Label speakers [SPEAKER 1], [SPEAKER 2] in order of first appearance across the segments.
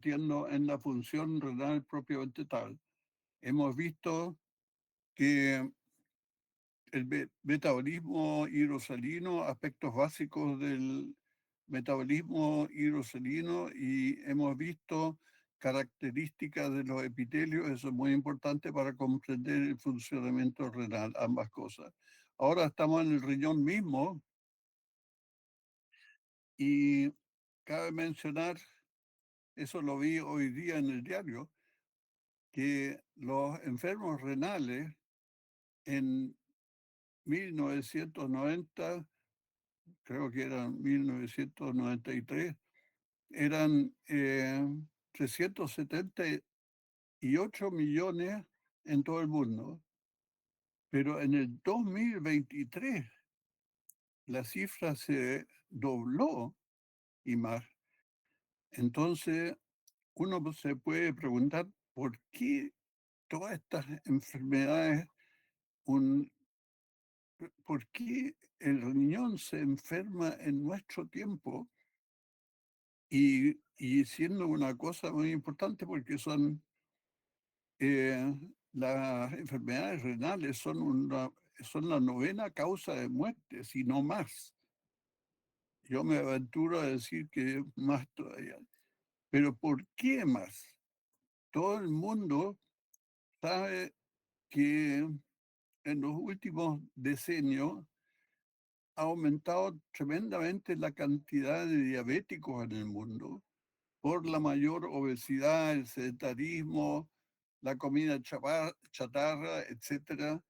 [SPEAKER 1] convirtiendo en la función renal propiamente tal. Hemos visto que el metabolismo hidrosalino, aspectos básicos del metabolismo hidrosalino, y hemos visto características de los epitelios. Eso es muy importante para comprender el funcionamiento renal, ambas cosas. Ahora estamos en el riñón mismo y cabe mencionar, eso lo vi hoy día en el diario, que los enfermos renales en 1990, creo que eran 1993, eran 378 millones en todo el mundo, pero en el 2023 la cifra se dobló y más. Entonces, uno se puede preguntar por qué todas estas enfermedades, un, por qué el riñón se enferma en nuestro tiempo, y siendo una cosa muy importante porque son las enfermedades renales son la novena causa de muerte, si no más. Yo me aventuro a decir que más todavía. Pero ¿por qué más? Todo el mundo sabe que en los últimos decenios ha aumentado tremendamente la cantidad de diabéticos en el mundo por la mayor obesidad, el sedentarismo, la comida chatarra, etcétera.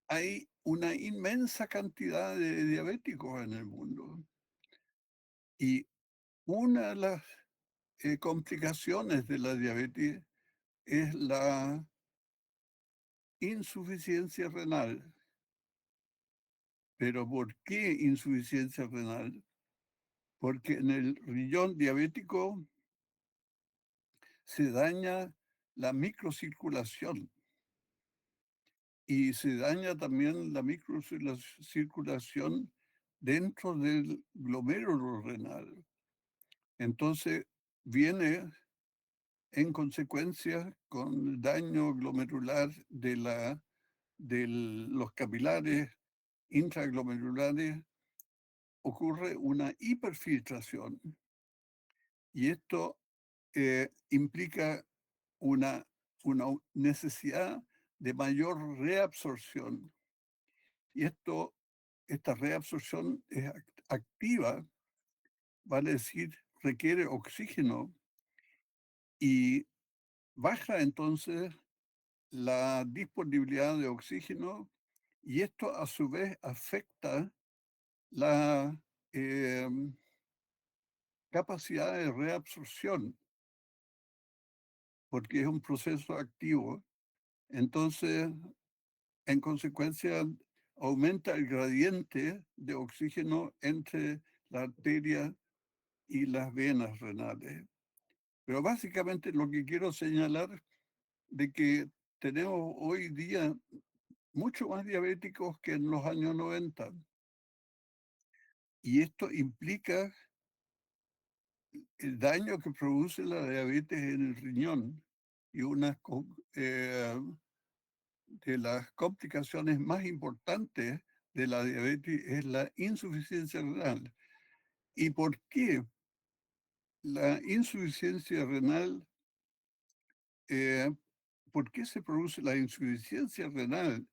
[SPEAKER 1] Hay una inmensa cantidad de diabéticos en el mundo. Y una de las complicaciones de la diabetes es la insuficiencia renal. ¿Pero por qué insuficiencia renal? Porque en el riñón diabético se daña la microcirculación y se daña también la microcirculación dentro del glomérulo renal. Entonces viene en consecuencia con daño glomerular de los capilares intraglomerulares, ocurre una hiperfiltración, y esto implica una, una necesidad de mayor reabsorción. Y esta reabsorción es activa, vale decir, requiere oxígeno, y baja entonces la disponibilidad de oxígeno, y esto a su vez afecta la eh, capacidad de reabsorción, porque es un proceso activo. Entonces, en consecuencia, aumenta el gradiente de oxígeno entre la arteria y las venas renales. Pero básicamente lo que quiero señalar de que tenemos hoy día mucho más diabéticos que en los años 90. Y esto implica el daño que produce la diabetes en el riñón. Y una de las complicaciones más importantes de la diabetes es la insuficiencia renal. ¿Y por qué la insuficiencia renal? eh, ¿Por qué se produce la insuficiencia renal?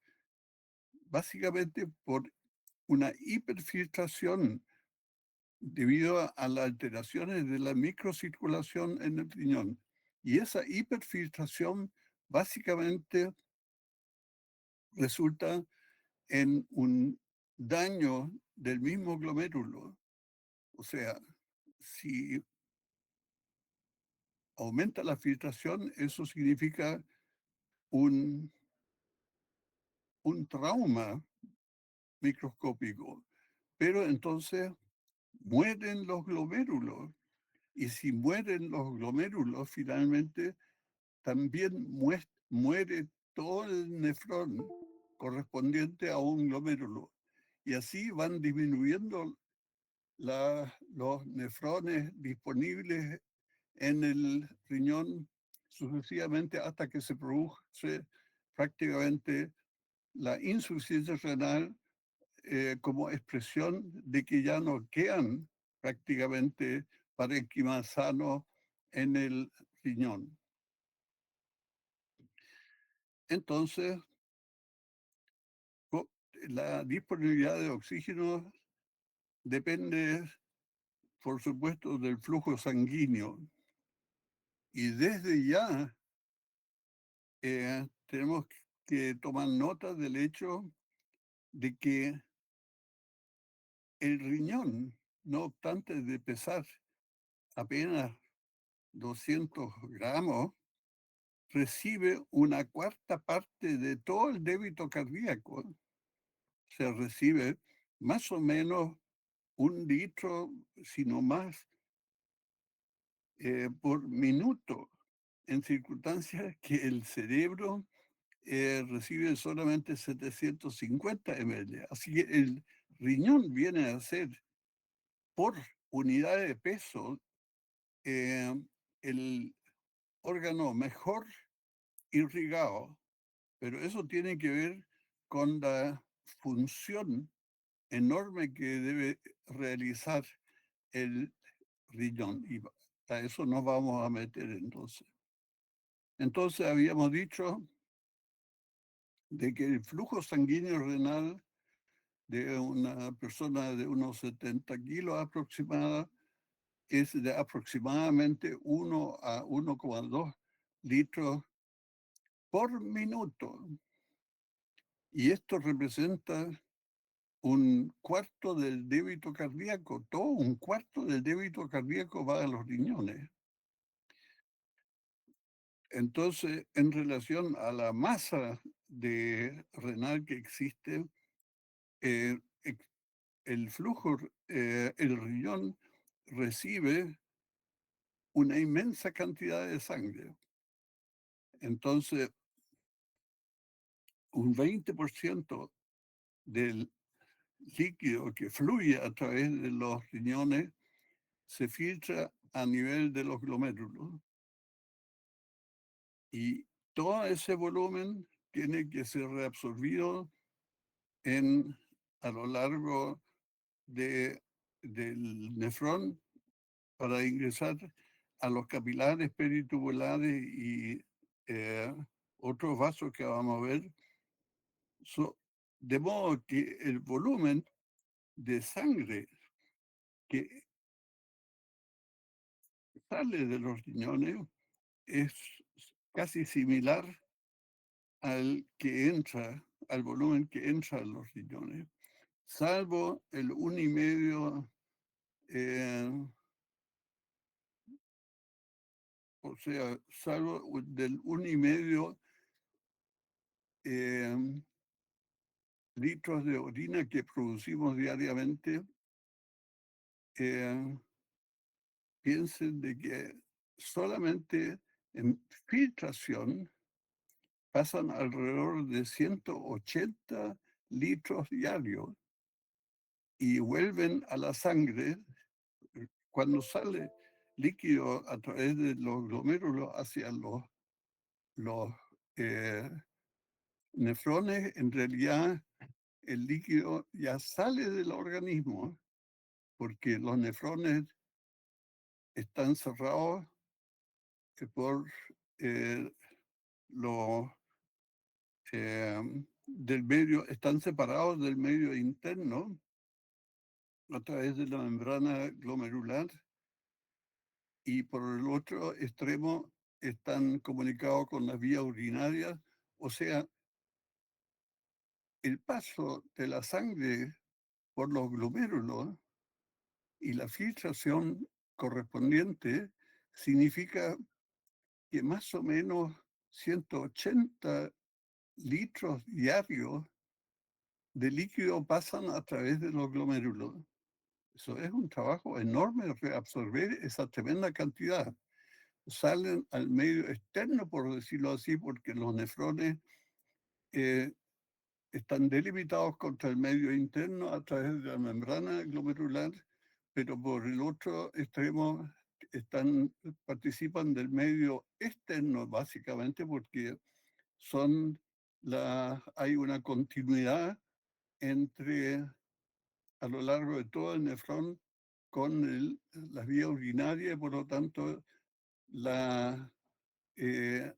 [SPEAKER 1] Básicamente por una hiperfiltración debido a las alteraciones de la microcirculación en el riñón. Y esa hiperfiltración básicamente resulta en un daño del mismo glomérulo. O sea, si aumenta la filtración, eso significa un, un trauma microscópico. Pero entonces mueren los glomérulos. Y si mueren los glomérulos, finalmente también muere todo el nefrón correspondiente a un glomérulo. Y así van disminuyendo los nefrones disponibles en el riñón sucesivamente hasta que se produce prácticamente la insuficiencia renal como expresión de que ya no quedan prácticamente parénquimas sanos en el riñón. Entonces, la disponibilidad de oxígeno depende, por supuesto, del flujo sanguíneo. Y desde ya tenemos que tomar nota del hecho de que el riñón, no obstante de pesar apenas 200 gramos, recibe una cuarta parte de todo el débito cardíaco. Se recibe más o menos 1 litro, si no más, por minuto, en circunstancias que el cerebro recibe solamente 750 ml. Así que el riñón viene a ser, por unidad de peso, eh, el órgano mejor irrigado, pero eso tiene que ver con la función enorme que debe realizar el riñón. Y a eso nos vamos a meter entonces. Entonces habíamos dicho de que el flujo sanguíneo renal de una persona de unos 70 kilos aproximada es de aproximadamente 1 a 1,2 litros por minuto. Y esto representa 1/4 del débito cardíaco. Todo 1/4 del débito cardíaco va a los riñones. Entonces, en relación a la masa de renal que existe, eh, el flujo, el riñón recibe una inmensa cantidad de sangre. Entonces, un 20% del líquido que fluye a través de los riñones se filtra a nivel de los glomérulos. Y todo ese volumen tiene que ser reabsorbido a lo largo del nefrón para ingresar a los capilares peritubulares y otros vasos que vamos a ver. De modo que el volumen de sangre que sale de los riñones es casi similar al volumen que entra a los riñones, salvo el 1,5, o sea, salvo del 1,5 litros de orina que producimos diariamente. Piensen de que solamente en filtración pasan alrededor de 180 litros diarios y vuelven a la sangre cuando sale líquido a través de los glomérulos hacia los nefrones. En realidad, el líquido ya sale del organismo porque los nefrones están cerrados por eh, los del medio, están separados del medio interno a través de la membrana glomerular, y por el otro extremo están comunicados con las vías urinarias. O sea, el paso de la sangre por los glomérulos y la filtración correspondiente significa que más o menos 180 litros diarios de líquido pasan a través de los glomérulos. Eso es un trabajo enorme, reabsorber esa tremenda cantidad. Salen al medio externo, por decirlo así, porque los nefrones están delimitados contra el medio interno a través de la membrana glomerular, pero por el otro extremo participan del medio externo, básicamente, porque hay una continuidad entre, a lo largo de todo el nefrón con las vías urinarias, y por lo tanto la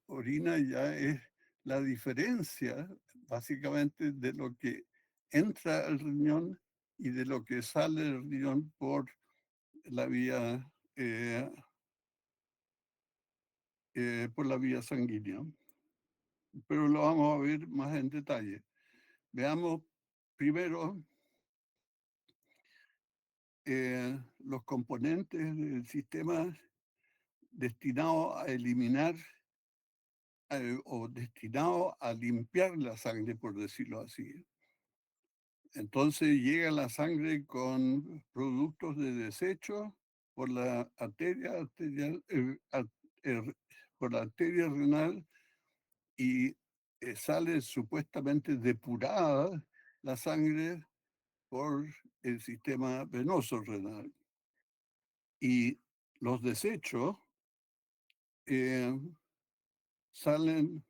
[SPEAKER 1] orina ya es la diferencia básicamente de lo que entra al riñón y de lo que sale del riñón la vía, eh, por la vía sanguínea. Pero lo vamos a ver más en detalle. Veamos primero los componentes del sistema destinados a eliminar o destinados a limpiar la sangre, por decirlo así. Entonces llega la sangre con productos de desecho por la por la arteria renal y sale supuestamente depurada la sangre por el sistema venoso renal. Y los desechos eh, salen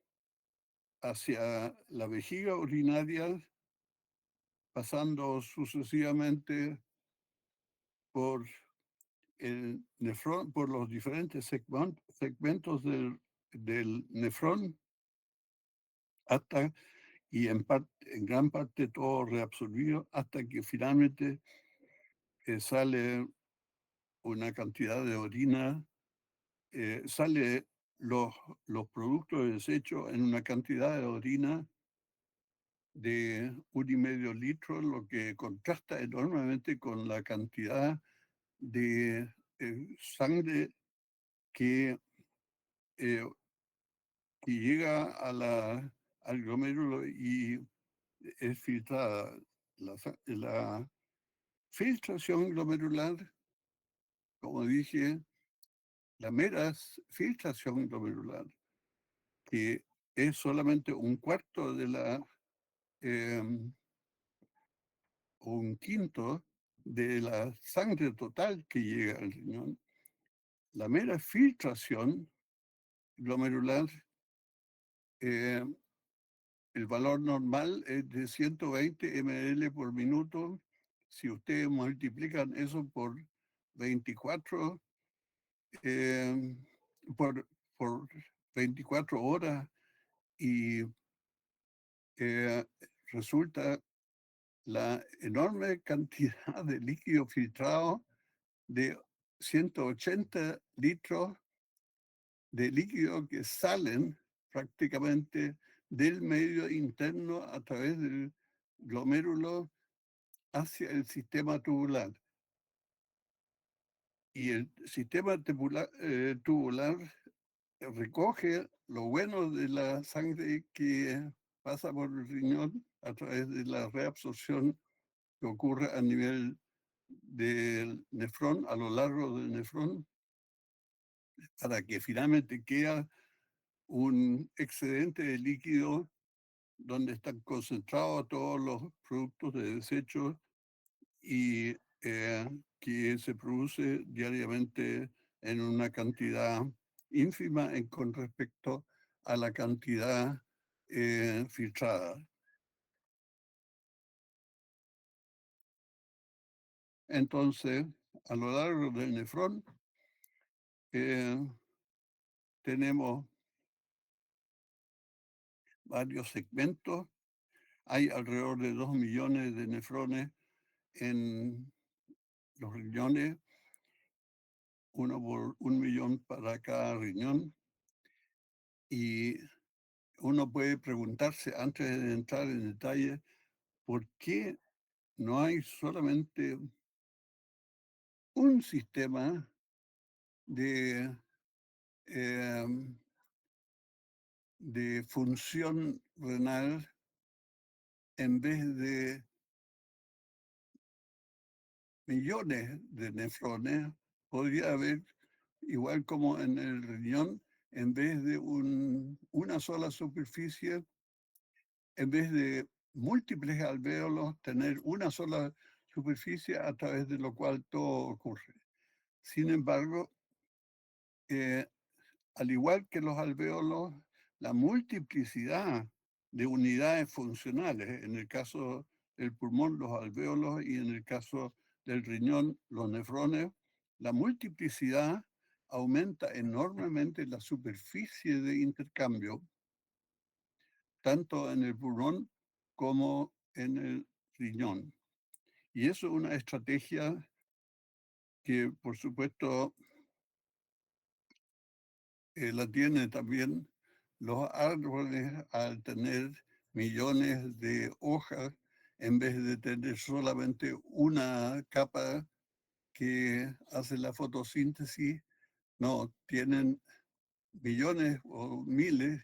[SPEAKER 1] hacia la vejiga urinaria, pasando sucesivamente por el nefrón, por los diferentes segmentos del nefrón, hasta, y en gran parte todo reabsorbido, hasta que finalmente sale una cantidad de orina, sale los productos de desecho en una cantidad de orina de 1,5 litros, lo que contrasta enormemente con la cantidad de sangre que, eh, que llega al glomérulo y es filtrada. La filtración glomerular, como dije, la mera filtración glomerular, que es solamente un cuarto de un quinto de la sangre total que llega al riñón. La mera filtración glomerular, eh, el valor normal es de 120 ml por minuto. Si ustedes multiplican eso por 24, eh, por 24 horas, y eh, resulta la enorme cantidad de líquido filtrado de 180 litros de líquido que salen prácticamente del medio interno a través del glomérulo hacia el sistema tubular. Y el sistema tubular recoge lo bueno de la sangre que pasa por el riñón a través de la reabsorción que ocurre a nivel del nefrón, a lo largo del nefrón, para que finalmente quede un excedente de líquido donde están concentrados todos los productos de desecho y que se produce diariamente en una cantidad ínfima con respecto a la cantidad filtrada. Entonces, a lo largo del nefrón eh, tenemos varios segmentos. Hay alrededor de 2 millones de nefrones en los riñones, uno por 1 millón para cada riñón. Y uno puede preguntarse, antes de entrar en detalle, ¿por qué no hay solamente un sistema de, em, de función renal en vez de millones de nefrones? Podría haber, igual como en el riñón, en vez de una sola superficie, en vez de múltiples alvéolos, tener una sola superficie a través de lo cual todo ocurre. Sin embargo, eh, al igual que los alvéolos, la multiplicidad de unidades funcionales, en el caso del pulmón, los alvéolos, y en el caso del riñón, los nefrones, la multiplicidad aumenta enormemente la superficie de intercambio, tanto en el pulmón como en el riñón. Y eso es una estrategia que, por supuesto, la tienen también los árboles al tener millones de hojas, en vez de tener solamente una capa que hace la fotosíntesis. No, tienen millones o miles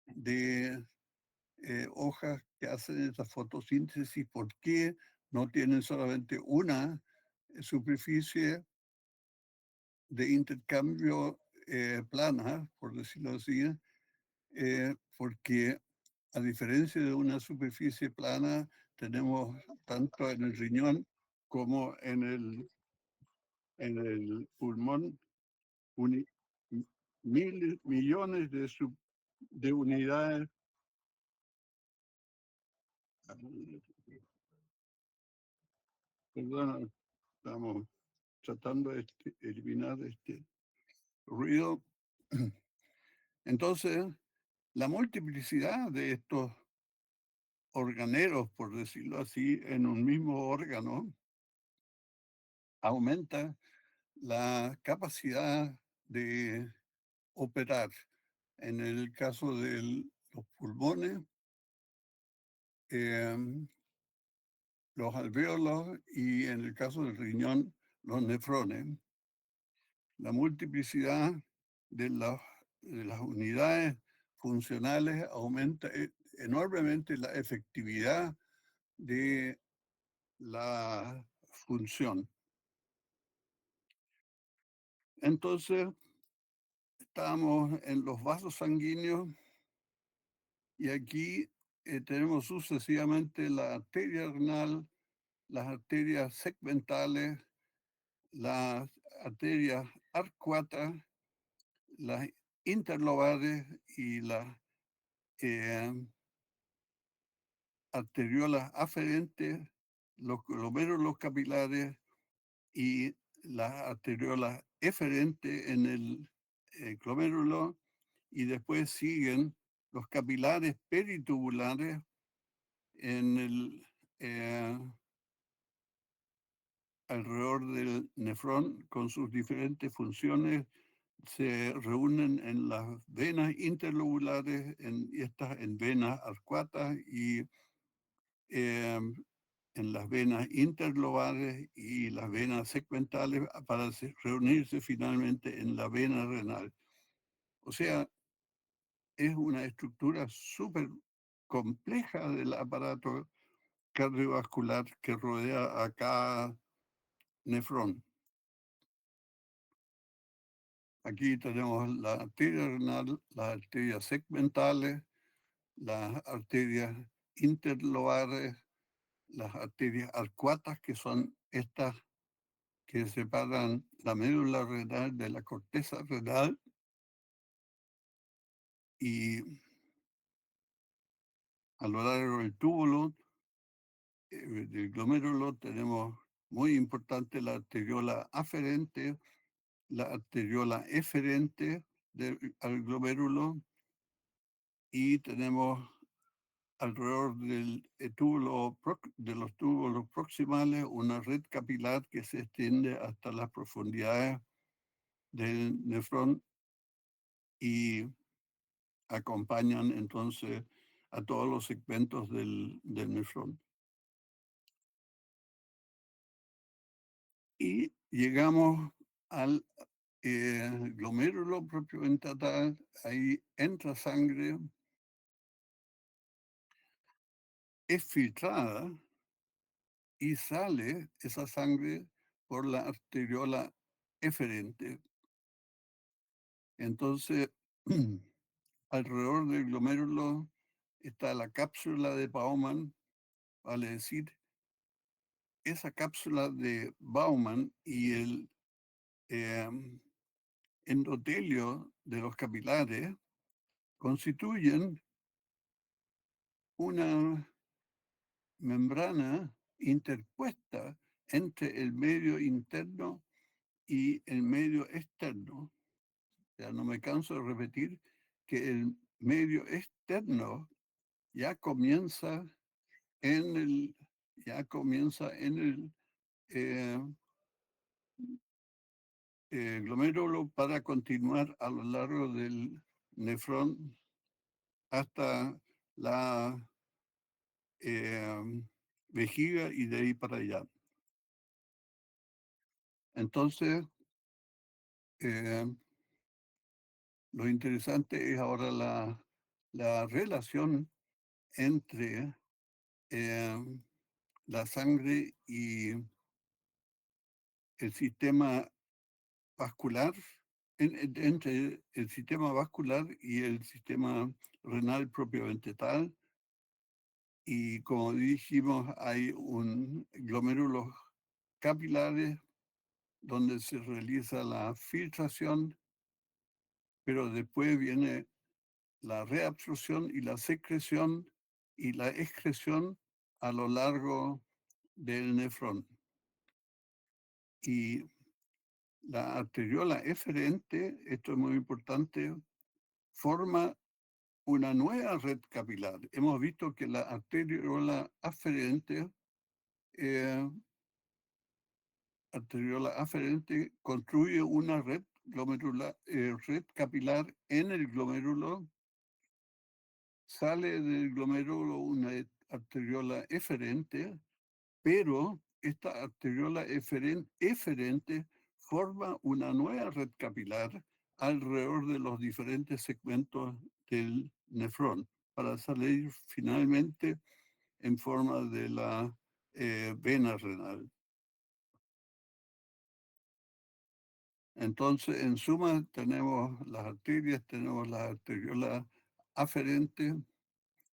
[SPEAKER 1] de hojas que hacen esa fotosíntesis. ¿Por qué no tienen solamente una superficie de intercambio plana, por decirlo así? Porque a diferencia de una superficie plana, tenemos tanto en el riñón como en el pulmón uni- millones de unidades. Perdona, estamos tratando de eliminar este ruido. Entonces, la multiplicidad de estos organeros, por decirlo así, en un mismo órgano, aumenta la capacidad de operar. En el caso de los pulmones, em, los alvéolos, y en el caso del riñón, los nefrones. La multiplicidad de las unidades funcionales aumenta enormemente la efectividad de la función. Entonces, estamos en los vasos sanguíneos, y aquí tenemos sucesivamente la arteria renal, las arterias segmentales, las arterias arcuatas, las interlobales y las eh, arteriolas aferentes, los glomérulos capilares y las arteriolas eferentes en el glomérulo, y después siguen los capilares peritubulares en alrededor del nefrón, con sus diferentes funciones. Se reúnen en las venas interlobulares, y estas en venas arcuatas, y en las venas interlobales y las venas segmentales, para reunirse finalmente en la vena renal. O sea, es una estructura súper compleja del aparato cardiovascular que rodea a cada nefrón. Aquí tenemos la arteria renal, las arterias segmentales, las arterias interlobales, las arterias arcuatas, que son estas que separan la médula renal de la corteza renal, y a lo largo del túbulo, del glomérulo, tenemos muy importante la arteriola aferente, la arteriola eferente al glomérulo, y tenemos alrededor del túbulo, de los túbulos proximales, una red capilar que se extiende hasta las profundidades del nefrón, y acompañan entonces a todos los segmentos del nefrón. Y llegamos al glomérulo propiamente tal. Ahí entra sangre, es filtrada, y sale esa sangre por la arteriola eferente. Entonces, alrededor del glomérulo está la cápsula de Bowman, vale decir, esa cápsula de Bowman y el endotelio de los capilares constituyen una membrana interpuesta entre el medio interno y el medio externo. Ya no me canso de repetir que el medio externo ya comienza en el, eh, glomérulo para continuar a lo largo del nefrón hasta la vejiga y de ahí para allá. Entonces, eh, lo interesante es ahora la relación entre la sangre y el sistema vascular, entre el sistema vascular y el sistema renal propiamente tal. Y como dijimos, hay un glomérulos capilares donde se realiza la filtración, pero después viene la reabsorción y la secreción y la excreción a lo largo del nefrón. Y la arteriola eferente, esto es muy importante, forma una nueva red capilar. Hemos visto que la arteriola aferente, eh, construye una red glomerular, red capilar en el glomérulo, sale del glomérulo una arteriola eferente, pero esta arteriola eferente forma una nueva red capilar alrededor de los diferentes segmentos del nefrón para salir finalmente en forma de la vena renal. Entonces, en suma, tenemos las arterias, tenemos la arteriola aferente,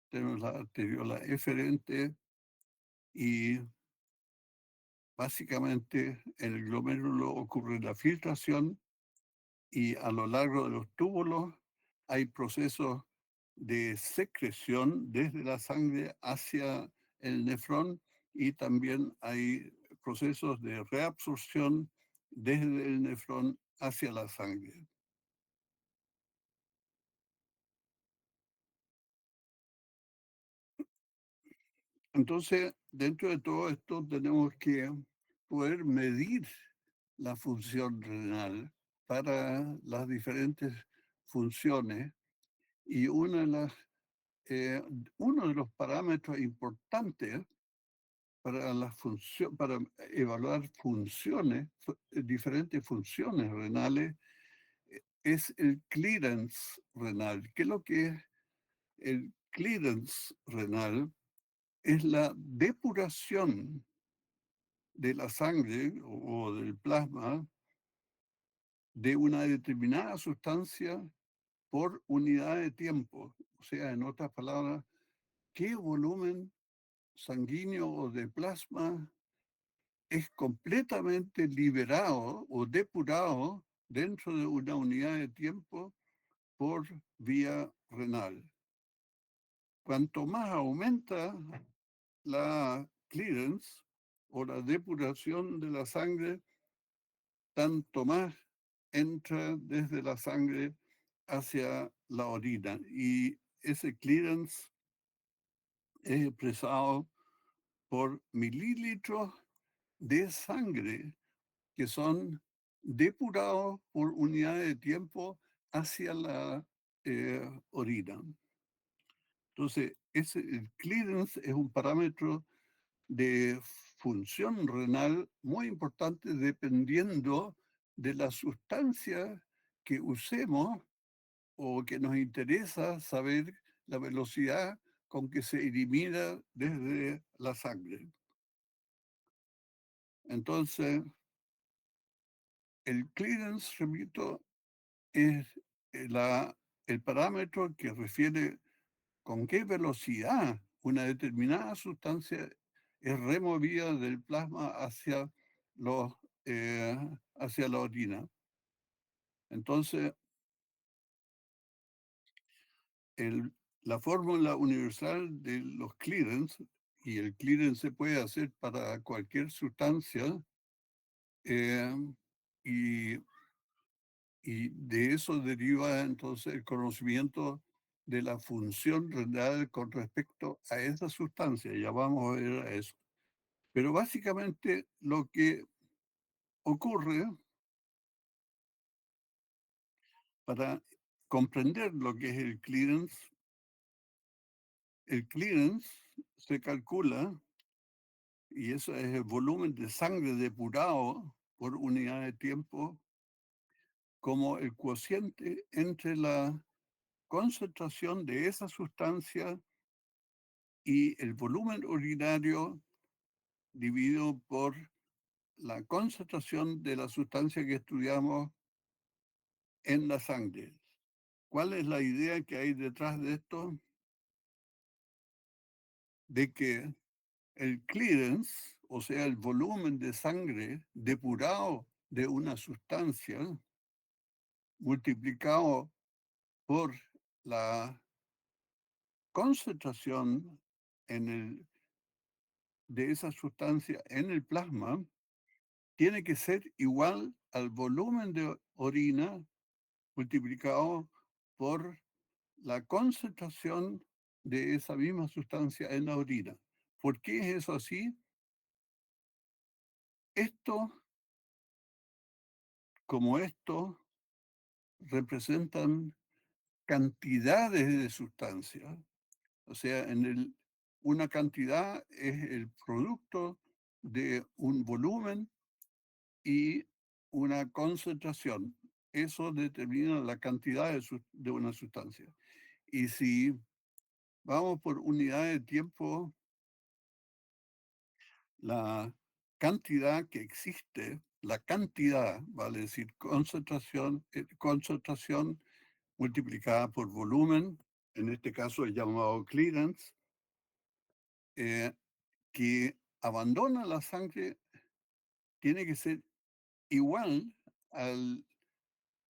[SPEAKER 1] tenemos la arteriola eferente y básicamente en el glomérulo ocurre la filtración y a lo largo de los túbulos hay procesos de secreción desde la sangre hacia el nefrón y también hay procesos de reabsorción desde el nefrón hacia la sangre. Entonces, dentro de todo esto tenemos que poder medir la función renal para las diferentes funciones y uno de los parámetros importantes para evaluar diferentes funciones renales, es el clearance renal. ¿Qué es lo que es el clearance renal? Es la depuración de la sangre o del plasma de una determinada sustancia por unidad de tiempo. O sea, en otras palabras, ¿qué volumen sanguíneo o de plasma es completamente liberado o depurado dentro de una unidad de tiempo por vía renal? Cuanto más aumenta la clearance o la depuración de la sangre, tanto más entra desde la sangre hacia la orina. Y ese clearance es expresado por mililitros de sangre que son depurados por unidad de tiempo hacia la orina. Entonces, el clearance es un parámetro de función renal muy importante dependiendo de la sustancia que usemos o que nos interesa saber la velocidad con que se elimina desde la sangre. Entonces, el clearance, repito, es el parámetro que refiere con qué velocidad una determinada sustancia es removida del plasma hacia, los, hacia la orina. Entonces, la fórmula universal de los clearance, y el clearance se puede hacer para cualquier sustancia, eh, y, y de eso deriva entonces el conocimiento de la función renal con respecto a esa sustancia. Ya vamos a ver a eso. Pero básicamente lo que ocurre para comprender lo que es el clearance se calcula, y eso es el volumen de sangre depurado por unidad de tiempo, como el cociente entre la concentración de esa sustancia y el volumen urinario dividido por la concentración de la sustancia que estudiamos en la sangre. ¿Cuál es la idea que hay detrás de esto? De que el clearance, o sea, el volumen de sangre depurado de una sustancia, multiplicado por la concentración de esa sustancia en el plasma, tiene que ser igual al volumen de orina multiplicado por la concentración de esa misma sustancia en la orina. ¿Por qué es eso así? Esto, como esto, representan cantidades de sustancias. O sea, una cantidad es el producto de un volumen y una concentración. Eso determina la cantidad de una sustancia. Y si vamos por unidad de tiempo, la cantidad que existe, la cantidad, vale decir concentración multiplicada por volumen, en este caso es llamado clearance, eh, que abandona la sangre, tiene que ser igual a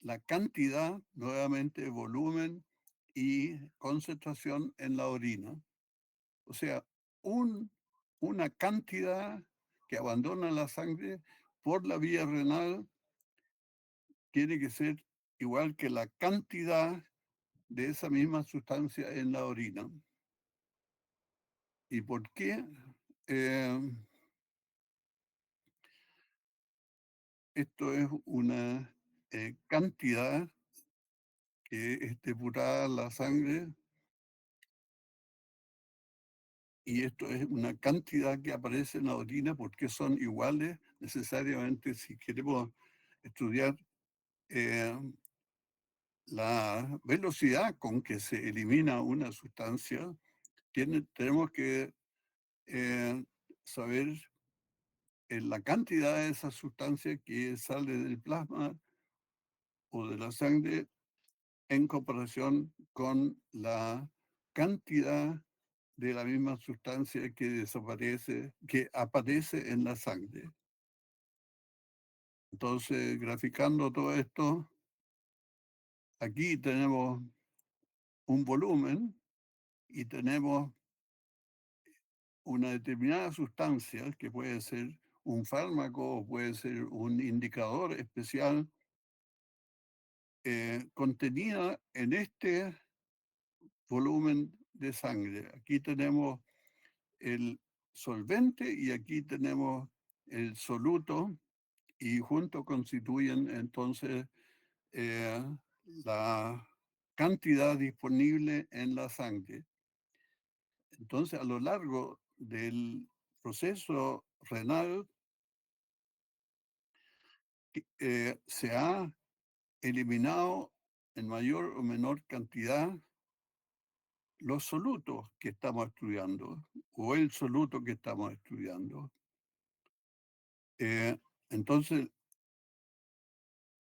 [SPEAKER 1] la cantidad, nuevamente volumen y concentración en la orina. O sea, una cantidad que abandona la sangre por la vía renal tiene que ser igual que la cantidad de esa misma sustancia en la orina. ¿Y por qué? Eh, Esto es una cantidad que es depurada la sangre, y esto es una cantidad que aparece en la orina porque son iguales necesariamente si queremos estudiar eh, la velocidad con que se elimina una sustancia. Tenemos que saber la cantidad de esa sustancia que sale del plasma o de la sangre en comparación con la cantidad de la misma sustancia que aparece en la sangre. Entonces, graficando todo esto, aquí tenemos un volumen y tenemos una determinada sustancia que puede ser un fármaco o puede ser un indicador especial contenida en este volumen de sangre. Aquí tenemos el solvente y aquí tenemos el soluto, y juntos constituyen entonces eh, la cantidad disponible en la sangre. Entonces, a lo largo del proceso renal, se ha eliminado en mayor o menor cantidad los solutos que estamos estudiando o el soluto que estamos estudiando. Eh, entonces,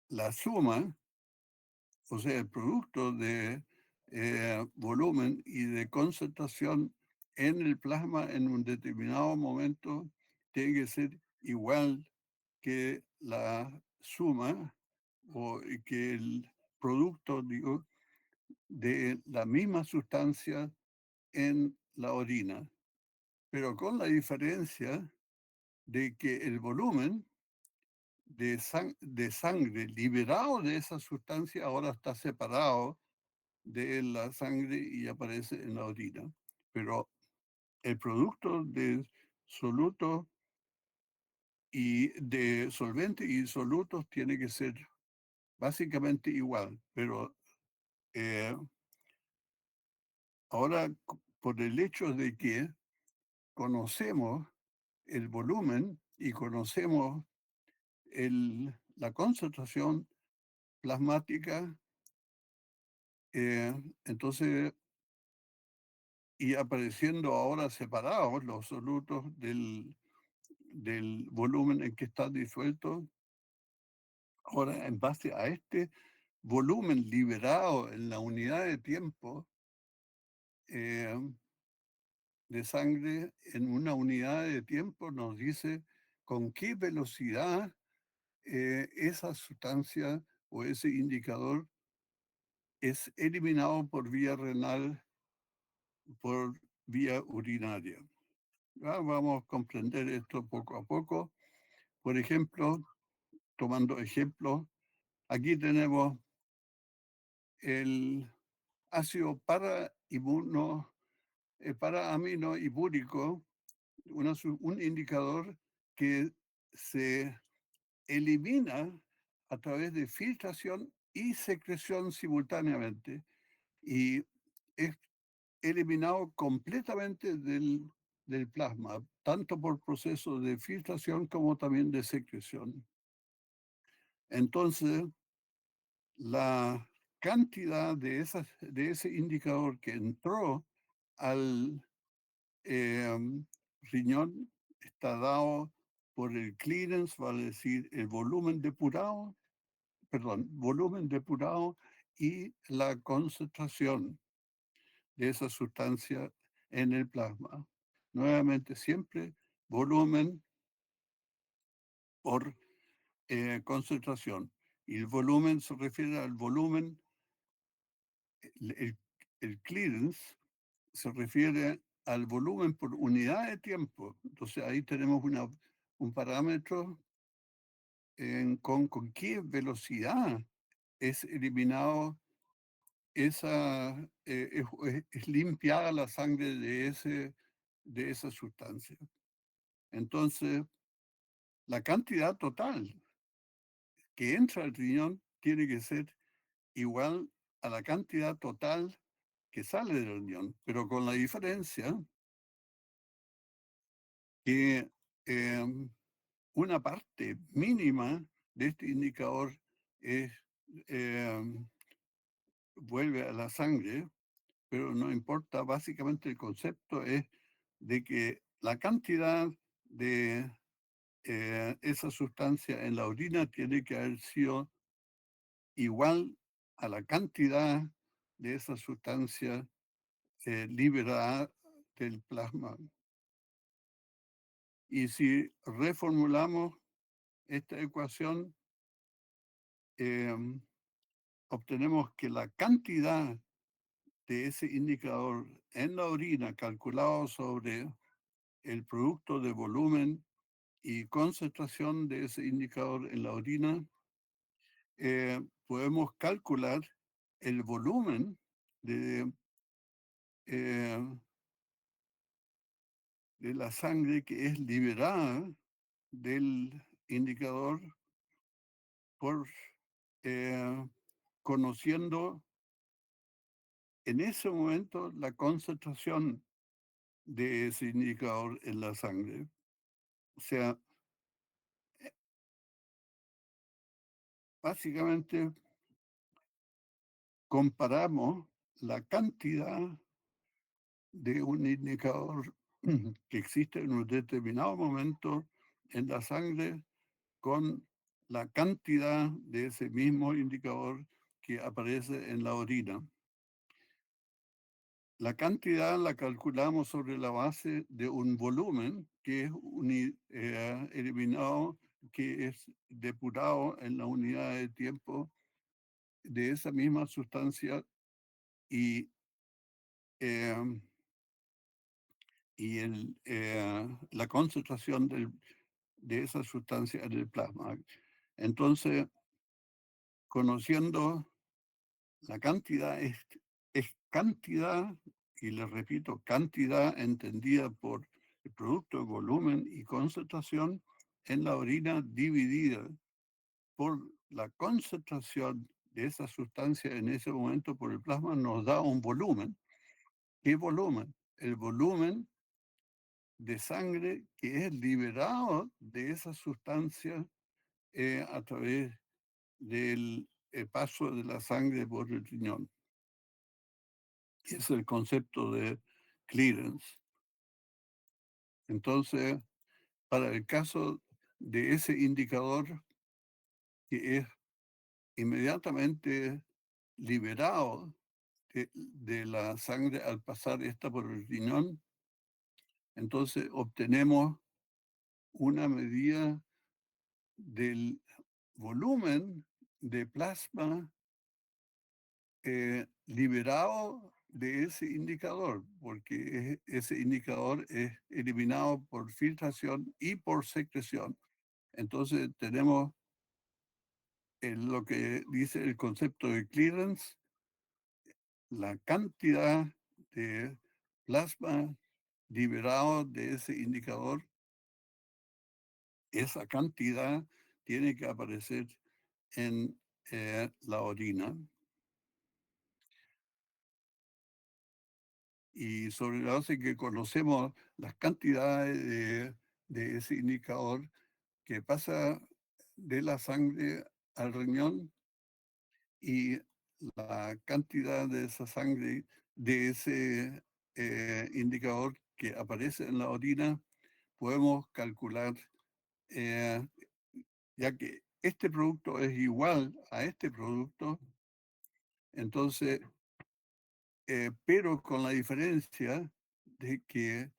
[SPEAKER 1] la suma, o sea, el producto de volumen y de concentración en el plasma en un determinado momento tiene que ser igual que la suma o que el producto, digo, de la misma sustancia en la orina, pero con la diferencia de que el volumen de sangre liberado de esa sustancia ahora está separado de la sangre y aparece en la orina. Pero el producto de soluto y de solvente y solutos tiene que ser básicamente igual, pero eh, ahora por el hecho de que conocemos el volumen y conocemos la concentración plasmática, entonces, y apareciendo ahora separados los solutos del volumen en que están disueltos, ahora en base a este volumen liberado en la unidad de tiempo eh, de sangre, en una unidad de tiempo nos dice con qué velocidad esa sustancia o ese indicador es eliminado por vía renal, por vía urinaria. Ya vamos a comprender esto poco a poco. Por ejemplo, tomando ejemplos, aquí tenemos el ácido paraamino hipúrico, un indicador que se elimina a través de filtración y secreción simultáneamente y es eliminado completamente del plasma, tanto por proceso de filtración como también de secreción. Entonces, la cantidad de ese indicador que entró al riñón está dado por el clearance, vale decir, el volumen depurado, volumen depurado y la concentración de esa sustancia en el plasma. Nuevamente, siempre volumen por concentración. Y el volumen se refiere al volumen, el, el clearance se refiere al volumen por unidad de tiempo. Entonces ahí tenemos un parámetro con qué velocidad es eliminado es limpiada la sangre de esa sustancia. Entonces, la cantidad total que entra al riñón tiene que ser igual a la cantidad total que sale del riñón, pero con la diferencia que una parte mínima de este indicador es, vuelve a la sangre, pero no importa, básicamente el concepto es de que la cantidad de esa sustancia en la orina tiene que haber sido igual a la cantidad de esa sustancia liberada del plasma. Y si reformulamos esta ecuación, obtenemos que la cantidad de ese indicador en la orina calculado sobre el producto de volumen y concentración de ese indicador en la orina, podemos calcular el volumen eh, de la sangre que es liberada del indicador por conociendo en ese momento la concentración de ese indicador en la sangre. O sea, básicamente comparamos la cantidad de un indicador que existe en un determinado momento en la sangre con la cantidad de ese mismo indicador que aparece en la orina. La cantidad la calculamos sobre la base de un volumen que es eliminado que es depurado en la unidad de tiempo de esa misma sustancia y, eh, la concentración de esa sustancia en el plasma. Entonces, conociendo la cantidad, es cantidad, y le repito, cantidad entendida por el producto de volumen y concentración en la orina dividida por la concentración de esa sustancia en ese momento por el plasma nos da un volumen. ¿Qué volumen? El volumen de sangre que es liberado de esa sustancia a través del paso de la sangre por el riñón. Es el concepto de clearance. Entonces, para el caso de ese indicador que es inmediatamente liberado de la sangre al pasar esta por el riñón, entonces obtenemos una medida del volumen de plasma liberado de ese indicador, porque ese indicador es eliminado por filtración y por secreción. Entonces tenemos lo que dice el concepto de clearance, la cantidad de plasma liberado de ese indicador, esa cantidad tiene que aparecer en la orina. Y sobre la base que conocemos las cantidades de ese indicador que pasa de la sangre al riñón y la cantidad de esa sangre, de ese indicador que aparece en la orina, podemos calcular, eh, ya que este producto es igual a este producto, entonces, pero con la diferencia de que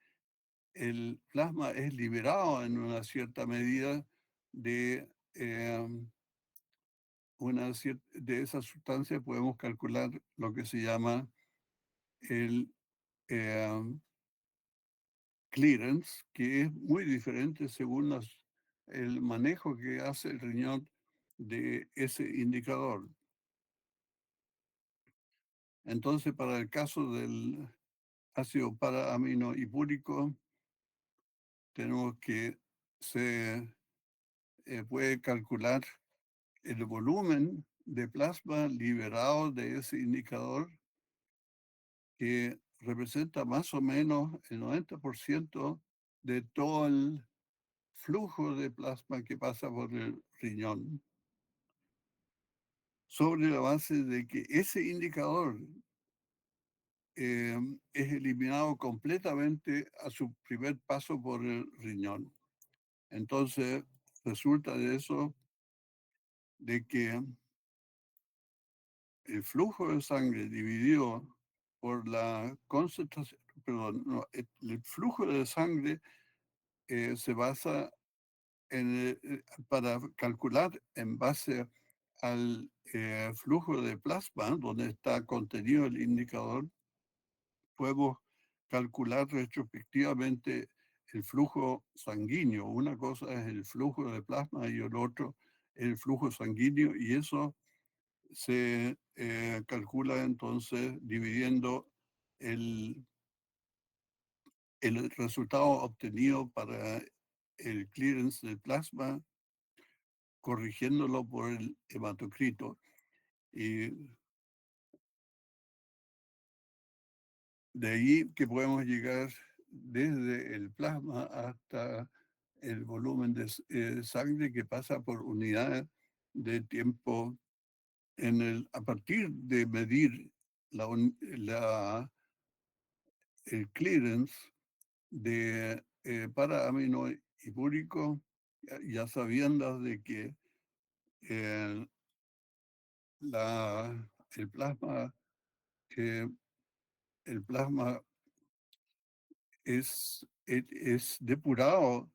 [SPEAKER 1] el plasma es liberado en una cierta medida de, de esa sustancia, podemos calcular lo que se llama el eh, clearance, que es muy diferente según el manejo que hace el riñón de ese indicador. Entonces, para el caso del ácido para-aminohipúrico, tenemos que se puede calcular el volumen de plasma liberado de ese indicador, que representa más o menos el 90% de todo el flujo de plasma que pasa por el riñón, sobre la base de que ese indicador es eliminado completamente a su primer paso por el riñón. Entonces, resulta de eso de que el flujo de sangre dividido por la concentración, perdón, no, el flujo de sangre se basa para calcular en base al flujo de plasma, donde está contenido el indicador, podemos calcular retrospectivamente el flujo sanguíneo. Una cosa es el flujo de plasma y el otro el flujo sanguíneo, y eso se calcula entonces dividiendo el, el resultado obtenido para el clearance del plasma, corrigiéndolo por el hematocrito. Y de ahí que podemos llegar desde el plasma hasta el volumen de sangre que pasa por unidad de tiempo a partir de medir el clearance de para-aminohipúrico, ya sabiendo de que eh, la, el plasma, eh, el plasma es depurado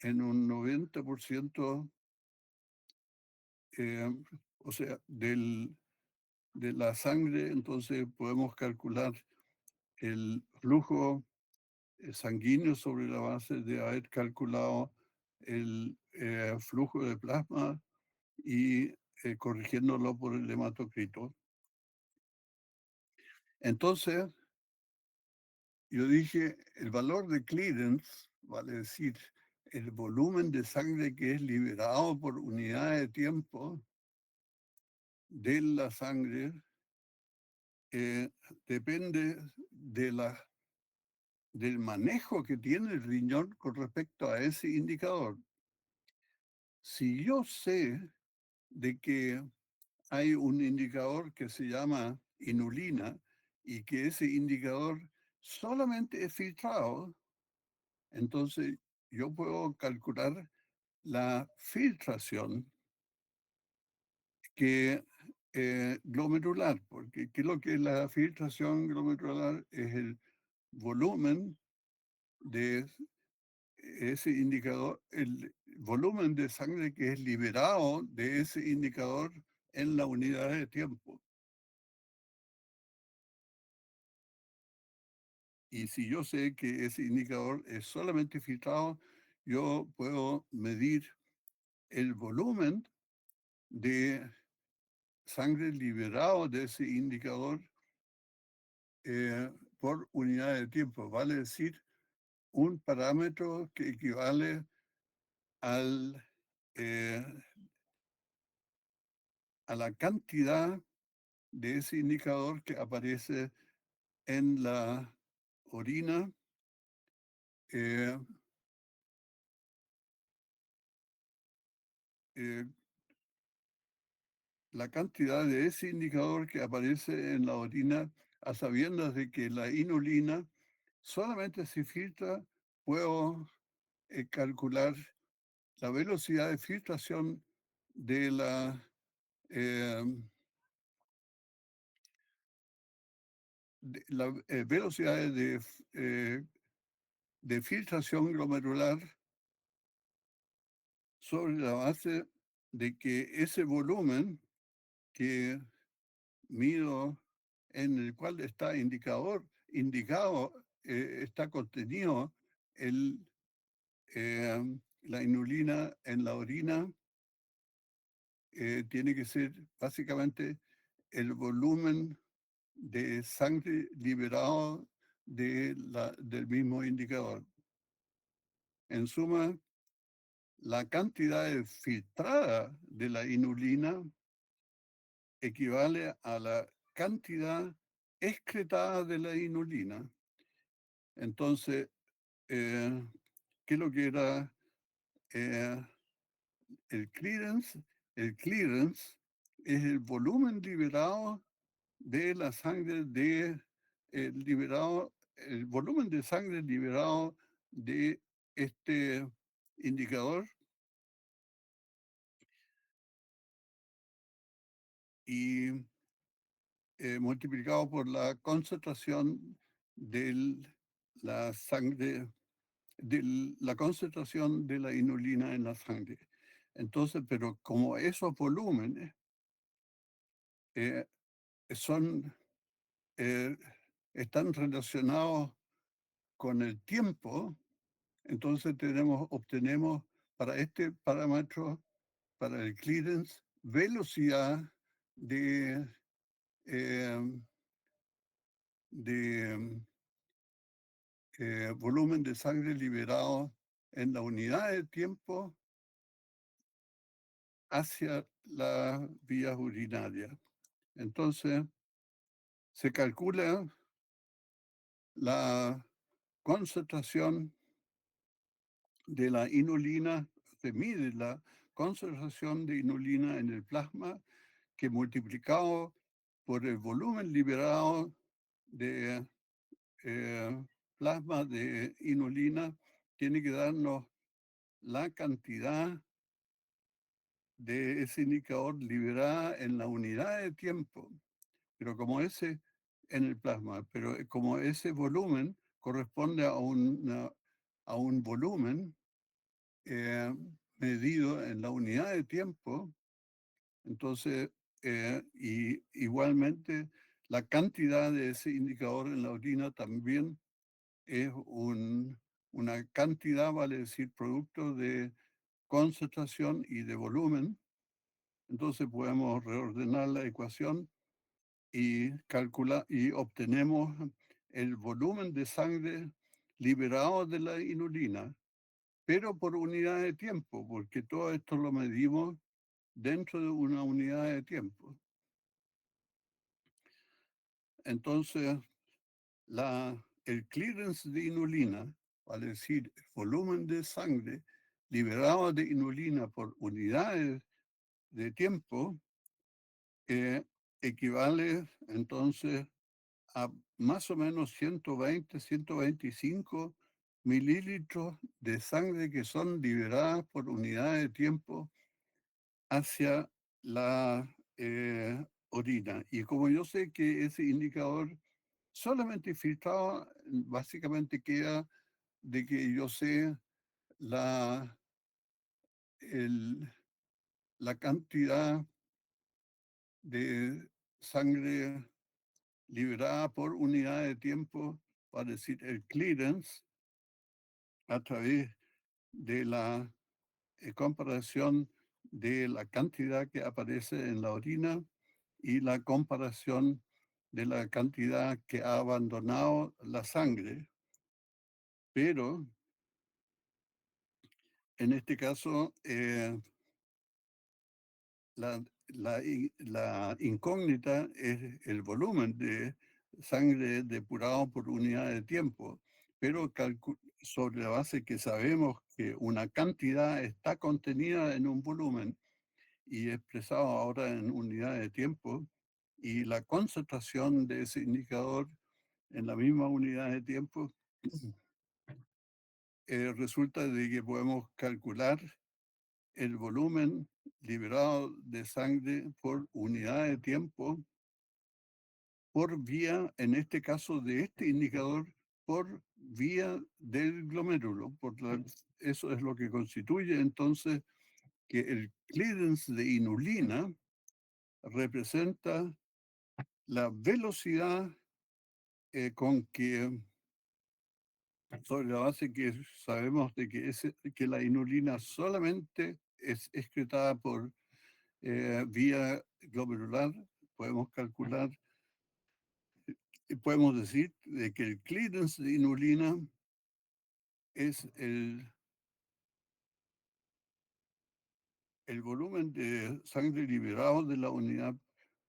[SPEAKER 1] en un 90%, eh, o sea, de la sangre. Entonces podemos calcular el flujo sanguíneo sobre la base de haber calculado el flujo de plasma y corrigiéndolo por el hematocrito. Entonces, yo dije, el valor de clearance, vale decir, el volumen de sangre que es liberado por unidad de tiempo de la sangre, depende del manejo que tiene el riñón con respecto a ese indicador. Si yo sé de que hay un indicador que se llama inulina y que ese indicador solamente es filtrado, entonces yo puedo calcular la filtración que glomerular, porque ¿qué es lo que es la filtración glomerular? Es el volumen de ese indicador, el volumen de sangre que es liberado de ese indicador en la unidad de tiempo. Y si yo sé que ese indicador es solamente filtrado, yo puedo medir el volumen de sangre liberado de ese indicador por unidad de tiempo. Vale decir, un parámetro que equivale al, eh, a la cantidad de ese indicador que aparece en la orina eh, eh, la cantidad de ese indicador que aparece en la orina, a sabiendas de que la inulina solamente se filtra, puedo calcular la velocidad de filtración de eh, la velocidad de filtración glomerular sobre la base de que ese volumen que mido, en el cual está indicado, está contenido el, la inulina en la orina, tiene que ser básicamente el volumen de sangre liberado del mismo indicador. En suma, la cantidad filtrada de la inulina equivale a la cantidad excretada de la inulina. Entonces, ¿qué es lo que era eh, el clearance? El clearance es el volumen liberado de la sangre el volumen de sangre liberado de este indicador y multiplicado por la concentración de la sangre, la concentración de la inulina en la sangre. Entonces, pero como esos volúmenes eh, son, eh, están relacionados con el tiempo, entonces obtenemos para este parámetro, para el clearance, velocidad de, eh, de volumen de sangre liberado en la unidad de tiempo hacia las vías urinarias. Entonces, se calcula la concentración de la inulina, se mide la concentración de inulina en el plasma, que multiplicado por el volumen liberado de plasma de inulina, tiene que darnos la cantidad de ese indicador liberada en la unidad de tiempo, pero como ese en el plasma, pero como ese volumen corresponde a un volumen eh, medido en la unidad de tiempo. Entonces, y igualmente la cantidad de ese indicador en la orina también es una cantidad, vale decir, producto de concentración y de volumen. Entonces podemos reordenar la ecuación y calcular y obtenemos el volumen de sangre liberado de la inulina, pero por unidad de tiempo, porque todo esto lo medimos dentro de una unidad de tiempo. Entonces, el clearance de inulina, vale decir, el volumen de sangre liberado de inulina por unidades de tiempo, equivale entonces a más o menos 120, 125 mililitros de sangre que son liberadas por unidad de tiempo hacia la orina. Y como yo sé que ese indicador solamente filtrado, básicamente queda de que yo sé la, el- la cantidad de sangre liberada por unidad de tiempo, para decir el clearance, a través de la comparación de la cantidad que aparece en la orina y la comparación de la cantidad que ha abandonado la sangre. Pero en este caso, la incógnita es el volumen de sangre depurado por unidad de tiempo, pero sobre la base que sabemos que una cantidad está contenida en un volumen y expresado ahora en unidad de tiempo, y la concentración de ese indicador en la misma unidad de tiempo, resulta de que podemos calcular el volumen liberado de sangre por unidad de tiempo, por vía, en este caso de este indicador, por vía del glomérulo. Eso es lo que constituye entonces que el clearance de inulina representa la velocidad con que, sobre la base que sabemos de que la inulina solamente es excretada por vía glomerular, podemos calcular, podemos decir de que el clearance de inulina es el volumen de sangre liberado de la unidad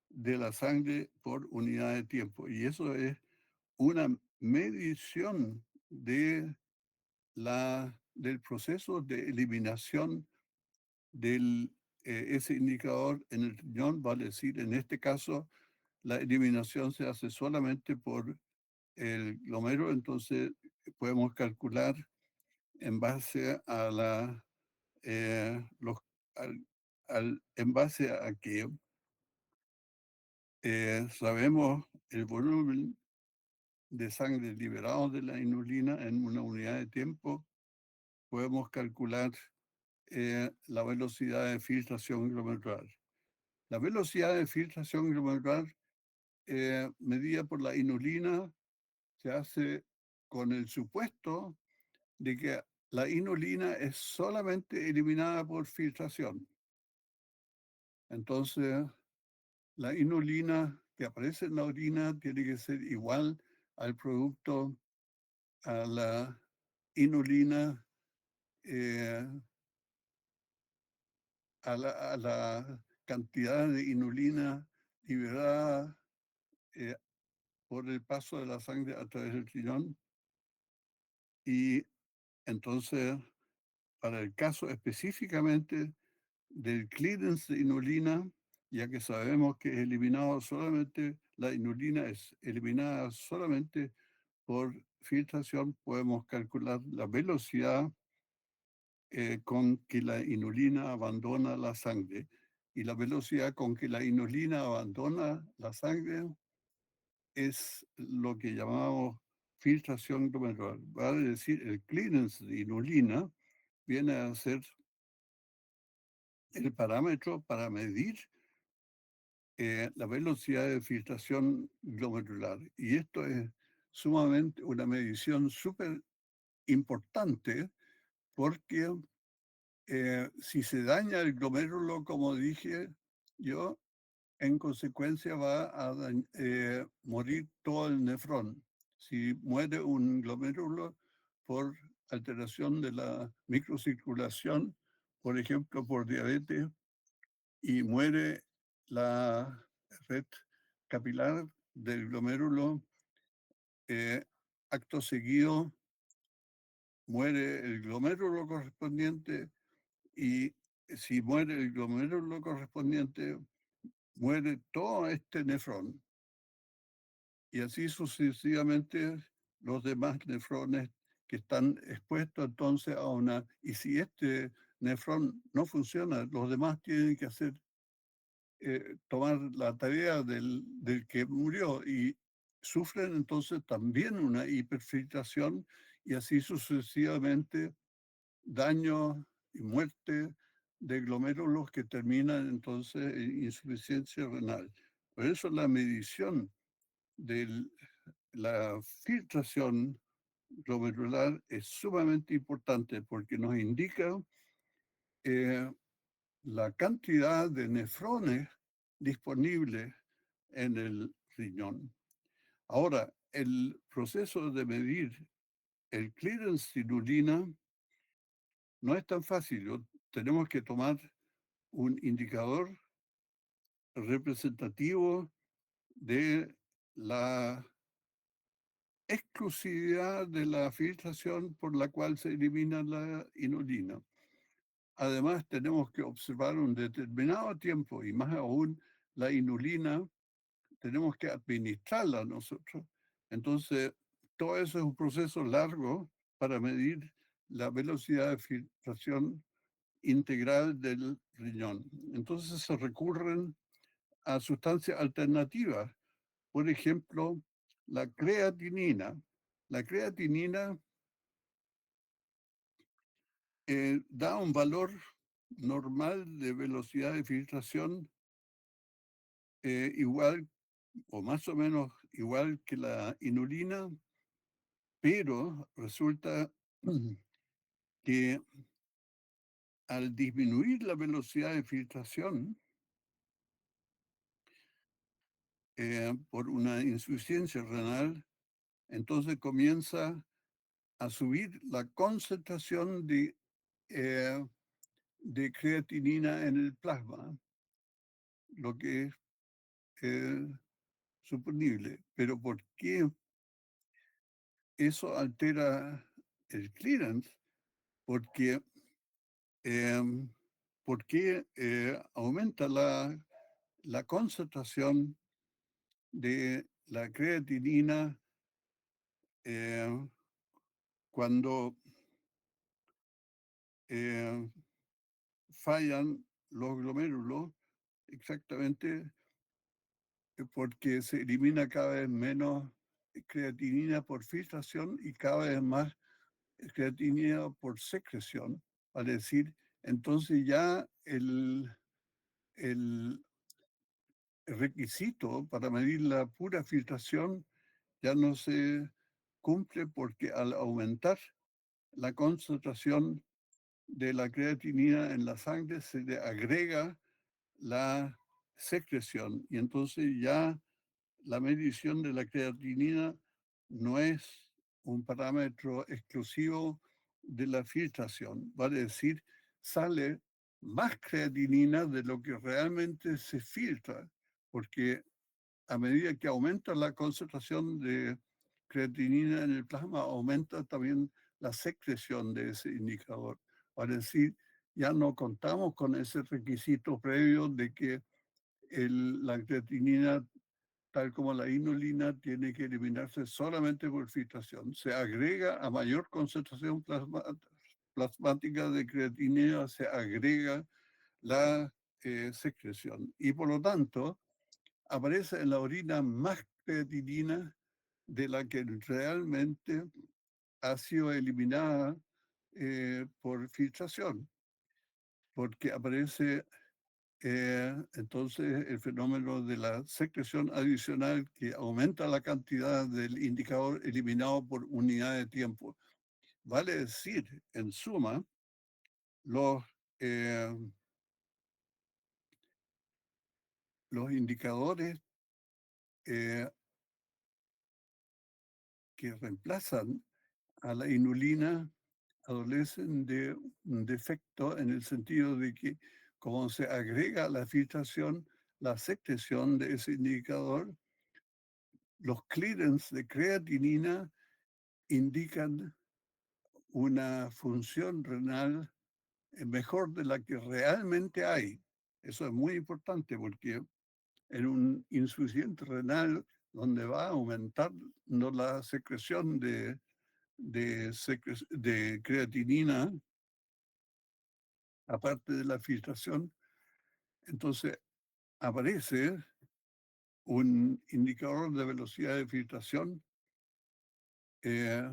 [SPEAKER 1] de la sangre por unidad de tiempo. Y eso es una medición del proceso de eliminación del ese indicador en el riñón, vale decir, en este caso, la eliminación se hace solamente por el glomérulo, entonces podemos calcular en base a los, en base a que sabemos el volumen de sangre liberado de la inulina en una unidad de tiempo, podemos calcular la velocidad de filtración glomerular. La velocidad de filtración glomerular medida por la inulina se hace con el supuesto de que la inulina es solamente eliminada por filtración. Entonces, la inulina que aparece en la orina tiene que ser igual al producto, a la inulina, eh, a la cantidad de inulina liberada eh, por el paso de la sangre a través del riñón. Y entonces, para el caso específicamente del clearance de inulina, ya que sabemos que es eliminado solamente, la inulina es eliminada solamente por filtración, podemos calcular la velocidad con que la inulina abandona la sangre. Y la velocidad con que la inulina abandona la sangre es lo que llamamos filtración glomerular. Vale decir, el clearance de inulina viene a ser el parámetro para medir la velocidad de filtración glomerular. Y esto es sumamente una medición súper importante porque si se daña el glomérulo, como dije yo, en consecuencia va a morir todo el nefrón. Si muere un glomérulo por alteración de la microcirculación, por ejemplo, por diabetes, y muere la red capilar del glomérulo, acto seguido muere el glomérulo correspondiente y si muere el glomérulo correspondiente, muere todo este nefrón. Y así sucesivamente los demás nefrones que están expuestos entonces a una... Y si este nefrón no funciona, los demás tienen que hacer, tomar la tarea del que murió y sufren entonces también una hiperfiltración y así sucesivamente daño y muerte de glomérulos que terminan entonces en insuficiencia renal. Por eso la medición de la filtración glomerular es sumamente importante porque nos indica eh, la cantidad de nefrones disponibles en el riñón. Ahora, el proceso de medir el clearance de inulina no es tan fácil. Tenemos que tomar un indicador representativo de la exclusividad de la filtración por la cual se elimina la inulina. Además, tenemos que observar un determinado tiempo y más aún la inulina, tenemos que administrarla nosotros. Entonces, todo eso es un proceso largo para medir la velocidad de filtración integral del riñón. Entonces se recurren a sustancias alternativas. Por ejemplo, la creatinina. La creatinina da un valor normal de velocidad de filtración igual o más o menos igual que la inulina, pero resulta que al disminuir la velocidad de filtración por una insuficiencia renal, entonces comienza a subir la concentración de creatinina en el plasma, lo que es suponible. Pero ¿por qué eso altera el clearance? Porque, porque aumenta la concentración de la creatinina eh, cuando eh, fallan los glomérulos, exactamente porque se elimina cada vez menos creatinina por filtración y cada vez más creatinina por secreción. Es decir, entonces ya el requisito para medir la pura filtración ya no se cumple porque al aumentar la concentración de la creatinina en la sangre se le agrega la secreción y entonces ya la medición de la creatinina no es un parámetro exclusivo de la filtración, vale decir, sale más creatinina de lo que realmente se filtra, porque a medida que aumenta la concentración de creatinina en el plasma, aumenta también la secreción de ese indicador. Vale decir, ya no contamos con ese requisito previo de que la creatinina tal como la inulina, tiene que eliminarse solamente por filtración. Se agrega a mayor concentración plasmática de creatinina, se agrega la secreción. Y por lo tanto, aparece en la orina más creatinina de la que realmente ha sido eliminada por filtración, porque aparece entonces el fenómeno de la secreción adicional que aumenta la cantidad del indicador eliminado por unidad de tiempo. Vale decir, en suma, los, eh, los indicadores eh, que reemplazan a la inulina adolecen de un defecto en el sentido de que como se agrega a la filtración la secreción de ese indicador, los clearance de creatinina indican una función renal mejor de la que realmente hay. Eso es muy importante porque en un insuficiente renal donde va aumentando la secreción de creatinina, aparte de la filtración, entonces aparece un indicador de velocidad de filtración eh,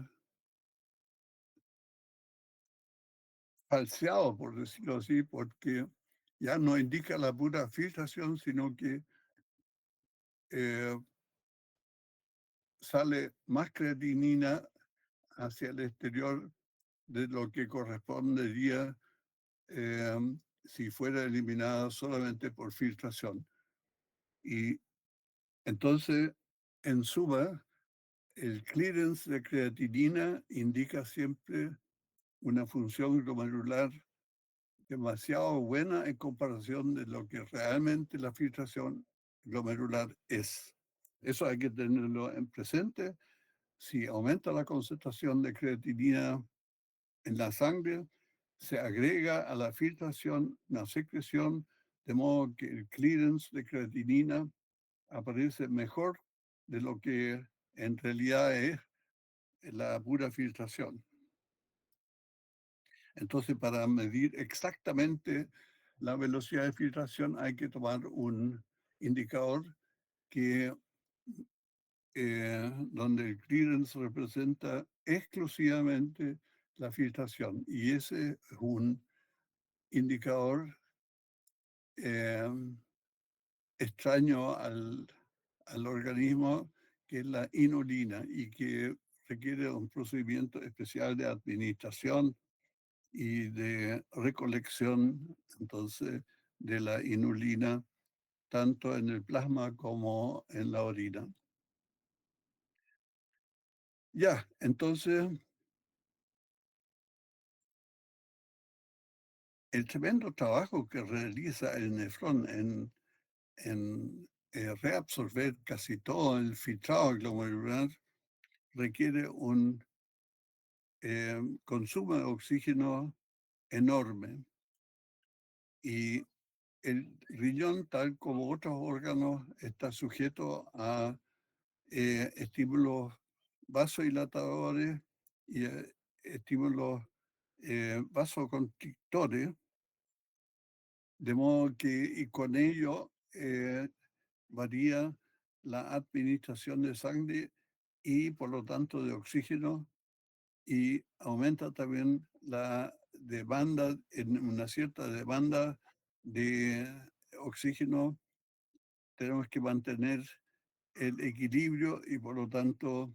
[SPEAKER 1] falseado, por decirlo así, porque ya no indica la pura filtración, sino que eh, sale más creatinina hacia el exterior de lo que correspondería eh, si fuera eliminada solamente por filtración. Y entonces, en suma, el clearance de creatinina indica siempre una función glomerular demasiado buena en comparación de lo que realmente la filtración glomerular es. Eso hay que tenerlo en presente. Si aumenta la concentración de creatinina en la sangre, se agrega a la filtración una secreción, de modo que el clearance de creatinina aparece mejor de lo que en realidad es la pura filtración. Entonces, para medir exactamente la velocidad de filtración hay que tomar un indicador que donde el clearance representa exclusivamente la filtración. Y ese es un indicador eh, extraño al organismo, que es la inulina y que requiere un procedimiento especial de administración y de recolección, entonces, de la inulina, tanto en el plasma como en la orina. Ya, entonces, el tremendo trabajo que realiza el nefrón en reabsorber casi todo el filtrado glomerular requiere un consumo de oxígeno enorme. Y el riñón, tal como otros órganos, está sujeto a estímulos vasodilatadores y estímulos vasoconstrictores, de modo que y con ello varía la administración de sangre y por lo tanto de oxígeno, y aumenta también la demanda, en una cierta demanda de oxígeno. Tenemos que mantener el equilibrio y por lo tanto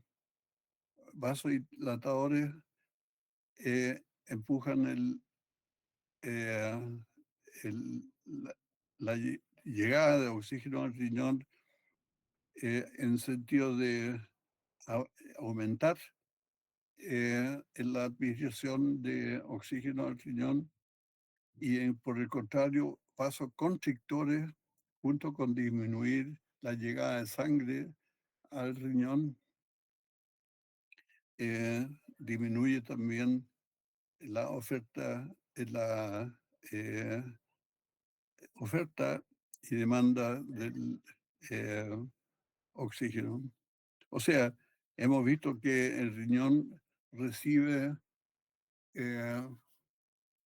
[SPEAKER 1] vasodilatadores empujan eh, la llegada de oxígeno al riñón en sentido de aumentar en la administración de oxígeno al riñón y por el contrario, vasoconstrictores junto con disminuir la llegada de sangre al riñón, disminuye también la oferta, la eh, oferta y demanda del oxígeno. O sea, hemos visto que el riñón recibe eh,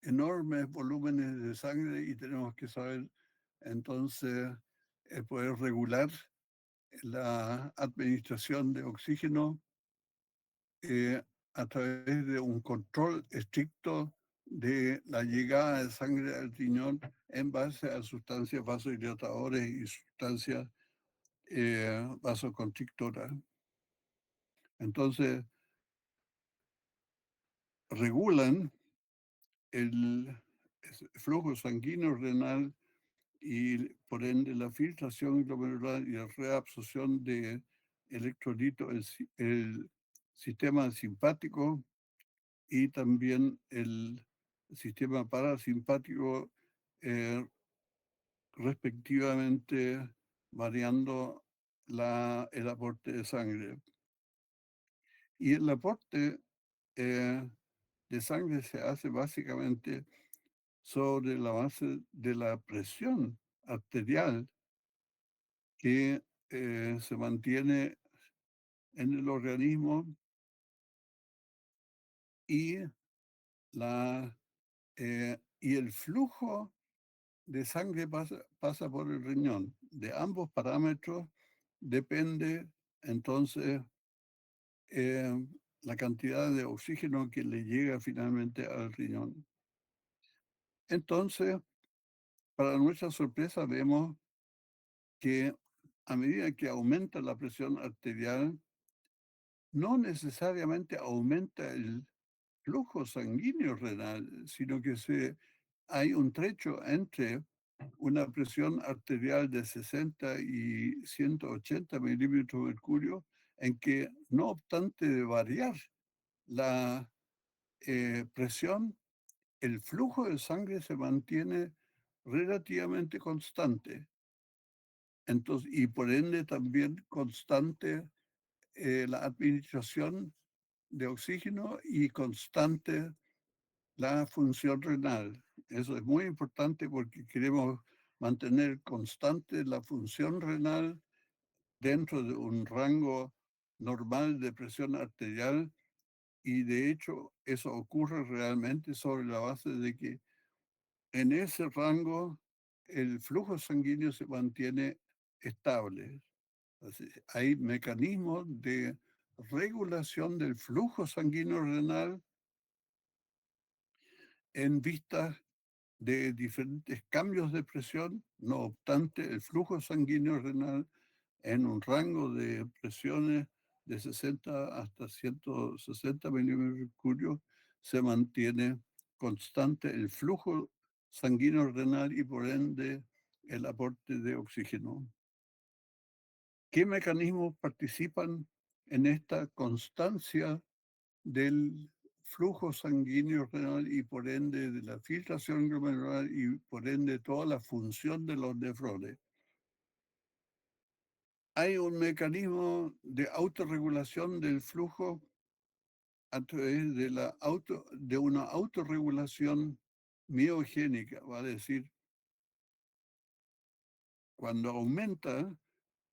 [SPEAKER 1] enormes volúmenes de sangre y tenemos que saber entonces poder regular la administración de oxígeno a través de un control estricto de la llegada de sangre al riñón en base a sustancias vasodilatadoras y sustancias vasoconstrictoras. Entonces, regulan el flujo sanguíneo renal y por ende la filtración glomerular y la reabsorción de electrolitos, el sistema simpático y también el sistema parasimpático, eh, respectivamente variando el aporte de sangre. Y el aporte de sangre se hace básicamente sobre la base de la presión arterial que se mantiene en el organismo y, y el flujo de sangre pasa por el riñón. De ambos parámetros depende entonces eh, la cantidad de oxígeno que le llega finalmente al riñón. Entonces, para nuestra sorpresa, vemos que a medida que aumenta la presión arterial, no necesariamente aumenta el flujo sanguíneo renal, sino que hay un trecho entre una presión arterial de 60 y 180 milímetros de mercurio, en que no obstante de variar la presión, el flujo de sangre se mantiene relativamente constante. Entonces, y por ende también constante la administración de oxígeno y constante la función renal. Eso es muy importante porque queremos mantener constante la función renal dentro de un rango normal de presión arterial, y de hecho eso ocurre realmente sobre la base de que en ese rango el flujo sanguíneo se mantiene estable. Así, hay mecanismos de regulación del flujo sanguíneo renal en vista de diferentes cambios de presión. No obstante, el flujo sanguíneo renal en un rango de presiones de 60 hasta 160 milímetros de mercurio se mantiene constante el flujo sanguíneo renal y por ende el aporte de oxígeno. ¿Qué mecanismos participan en esta constancia del flujo sanguíneo renal y por ende de la filtración glomerular y por ende toda la función de los nefrones? Hay un mecanismo de autorregulación del flujo a través de una autorregulación miogénica, va a decir, cuando aumenta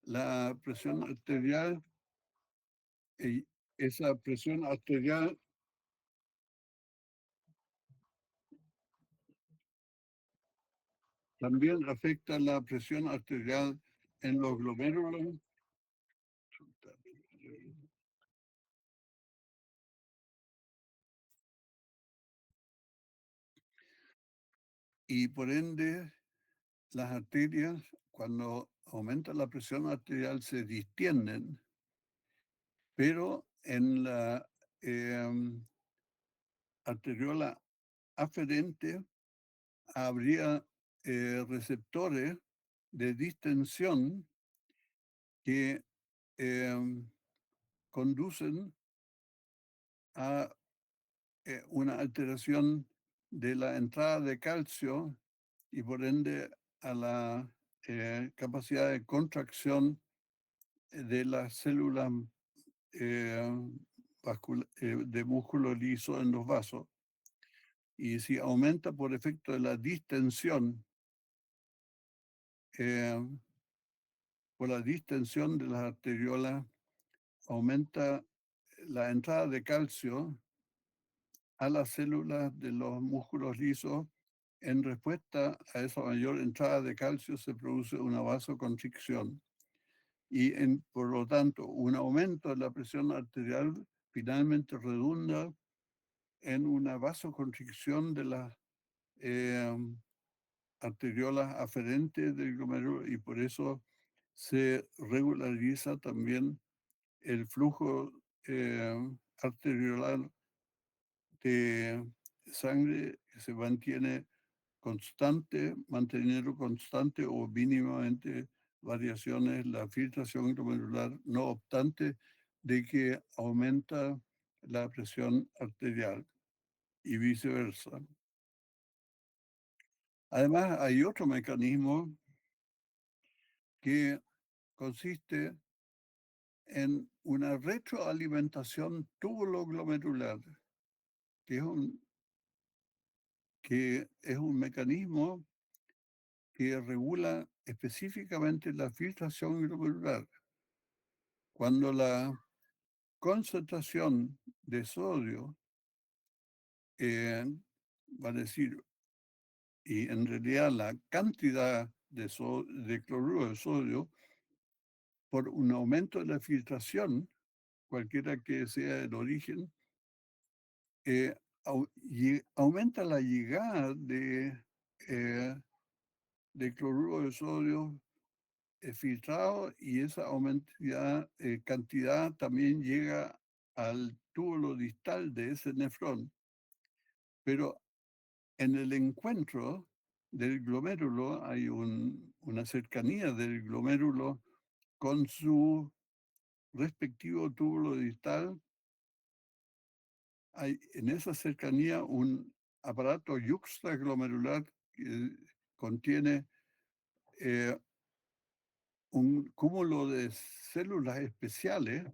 [SPEAKER 1] la presión arterial, y esa presión arterial también afecta la presión arterial en los glomérulos y por ende las arterias, cuando aumenta la presión arterial, se distienden, pero en la arteriola aferente habría receptores de distensión que conducen a una alteración de la entrada de calcio y por ende a la capacidad de contracción de las células eh, de músculo liso en los vasos. Y si aumenta por efecto de la distensión, eh, por la distensión de las arteriolas, aumenta la entrada de calcio a las células de los músculos lisos. En respuesta a esa mayor entrada de calcio se produce una vasoconstricción y por lo tanto un aumento de la presión arterial finalmente redunda en una vasoconstricción de las arteriolas aferentes del glomérulo y por eso se regulariza también el flujo arteriolar de sangre que se mantiene constante, manteniendo constante o mínimamente variaciones la filtración glomerular, no obstante de que aumenta la presión arterial y viceversa. Además, hay otro mecanismo que consiste en una retroalimentación tubuloglomerular, que es un mecanismo que regula específicamente la filtración glomerular. Cuando la concentración de sodio, va a decir, y en realidad la cantidad de cloruro de sodio, por un aumento de la filtración, cualquiera que sea el origen, aumenta la llegada eh, de cloruro de sodio filtrado y esa cantidad también llega al túbulo distal de ese nefrón. Pero en el encuentro del glomérulo hay una cercanía del glomérulo con su respectivo túbulo distal. Hay en esa cercanía un aparato yuxtaglomerular que contiene eh, un cúmulo de células especiales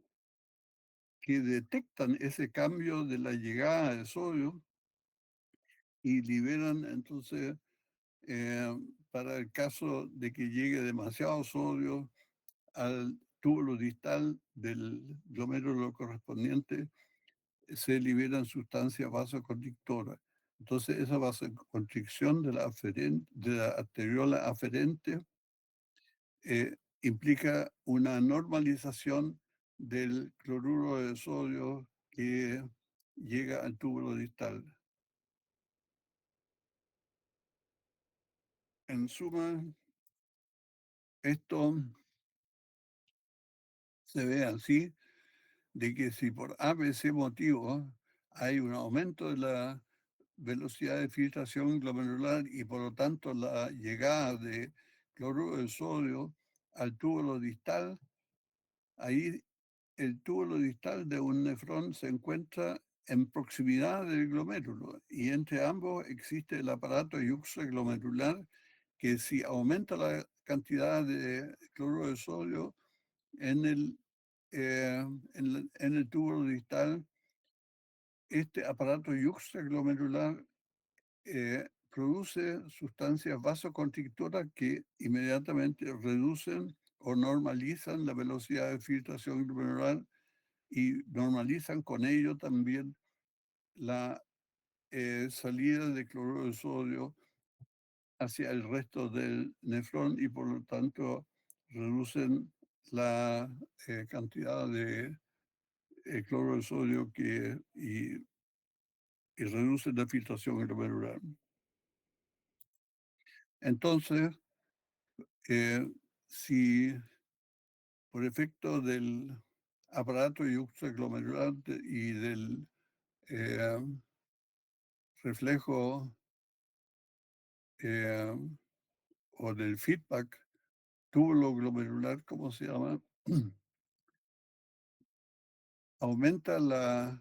[SPEAKER 1] que detectan ese cambio de la llegada de sodio y liberan entonces, para el caso de que llegue demasiado sodio al túbulo distal del glomérulo correspondiente, se liberan sustancias vasoconstrictoras. Entonces, esa vasoconstricción de la arteriola aferente implica una normalización del cloruro de sodio que llega al túbulo distal. En suma, esto se ve así, de que si por A, B, C motivo hay un aumento de la velocidad de filtración glomerular y por lo tanto la llegada de cloruro de sodio al túbulo distal, ahí el túbulo distal de un nefrón se encuentra en proximidad del glomérulo y entre ambos existe el aparato yuxtaglomerular que si aumenta la cantidad de cloruro de sodio en el túbulo distal, este aparato yuxtaglomerular produce sustancias vasoconstrictoras que inmediatamente reducen o normalizan la velocidad de filtración glomerular y normalizan con ello también la salida de cloruro de sodio hacia el resto del nefrón y por lo tanto reducen la cantidad de cloruro de sodio y reducen la filtración glomerular. Entonces, si por efecto del aparato yuxtaglomerular y del eh, reflejo eh, o del feedback túbulo glomerular, como se llama, aumenta la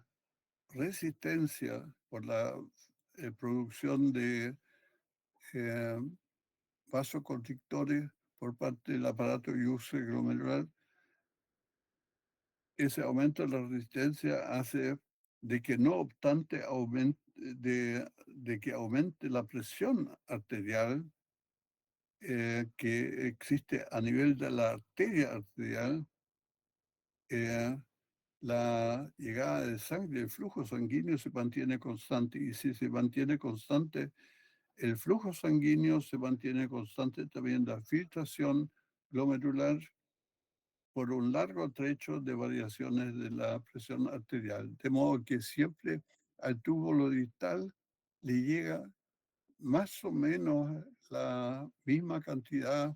[SPEAKER 1] resistencia por la producción de eh, vasoconstrictores por parte del aparato yuxtaglomerular. Ese aumento de la resistencia hace de que no obstante de que aumente la presión arterial que existe a nivel de la arteria arterial, eh, la llegada de sangre, el flujo sanguíneo se mantiene constante y si se mantiene constante el flujo sanguíneo, se mantiene constante también la filtración glomerular por un largo trecho de variaciones de la presión arterial, de modo que siempre al túbulo distal le llega más o menos la misma cantidad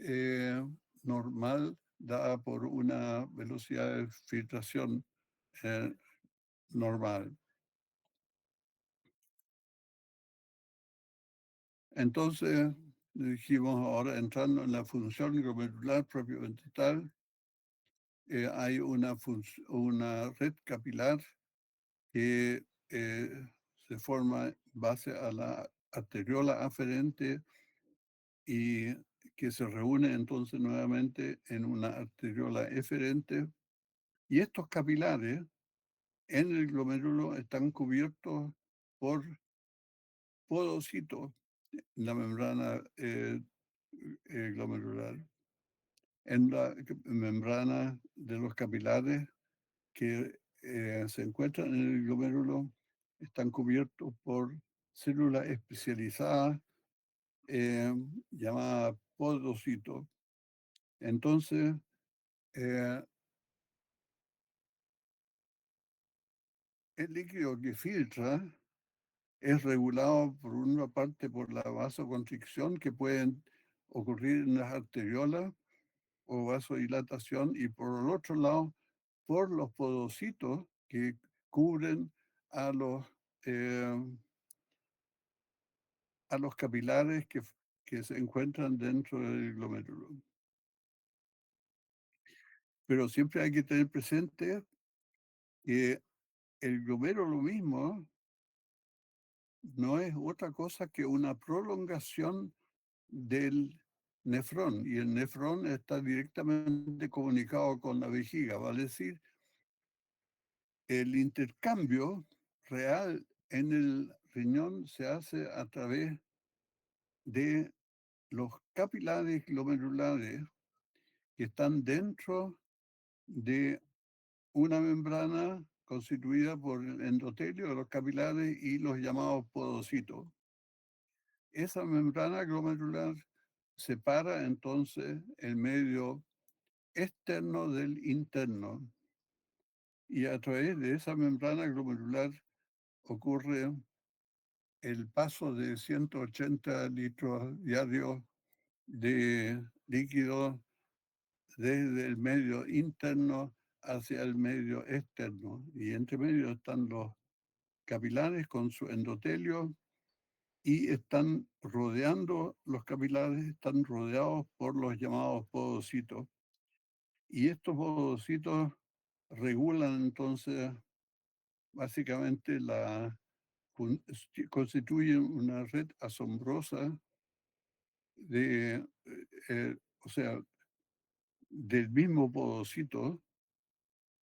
[SPEAKER 1] eh, normal dada por una velocidad de filtración eh, normal. Entonces, dijimos ahora entrando en la función glomerular propiamente tal, hay una red capilar que se forma base a la arteriola aferente y que se reúne entonces nuevamente en una arteriola eferente. Y estos capilares en el glomérulo están cubiertos por podocitos, la membrana glomerular. En la membrana de los capilares que se encuentran en el glomérulo están cubiertos por células especializadas llamadas podocitos. Entonces, eh, el líquido que filtra es regulado por una parte por la vasoconstricción que pueden ocurrir en las arteriolas o vasodilatación y por el otro lado por los podocitos que cubren a eh, a los capilares que se encuentran dentro del glomérulo. Pero siempre hay que tener presente que el glomérulo mismo no es otra cosa que una prolongación del nefrón, y el nefrón está directamente comunicado con la vejiga, vale decir, el intercambio real en el riñón se hace a través de los capilares glomerulares que están dentro de una membrana constituida por el endotelio de los capilares y los llamados podocitos. Esa membrana glomerular separa entonces el medio externo del interno, y a través de esa membrana glomerular ocurre el paso de 180 litros diarios de líquido desde el medio interno hacia el medio externo. Y entre medio están los capilares con su endotelio y están rodeando los capilares, están rodeados por los llamados podocitos. Y estos podocitos regulan entonces básicamente constituyen una red asombrosa de, o sea, del mismo podocito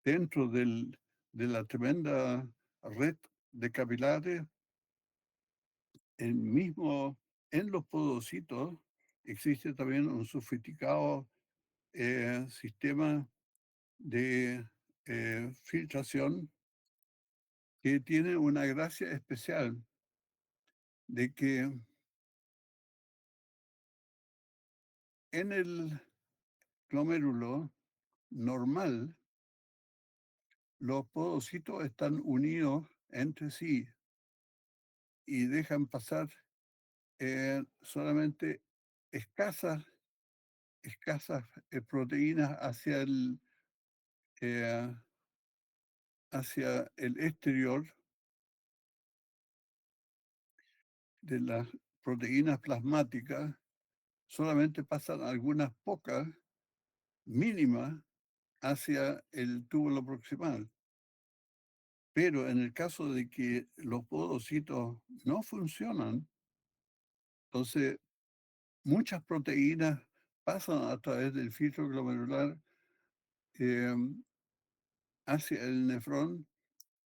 [SPEAKER 1] dentro de la tremenda red de capilares, en los podocitos existe también un sofisticado sistema de filtración que tiene una gracia especial de que en el glomérulo normal los podocitos están unidos entre sí y dejan pasar solamente escasas, escasas proteínas eh, hacia el exterior de las proteínas plasmáticas. Solamente pasan algunas pocas, mínimas, hacia el túbulo proximal. Pero en el caso de que los podocitos no funcionan, entonces muchas proteínas pasan a través del filtro glomerular eh, hacia el nefrón,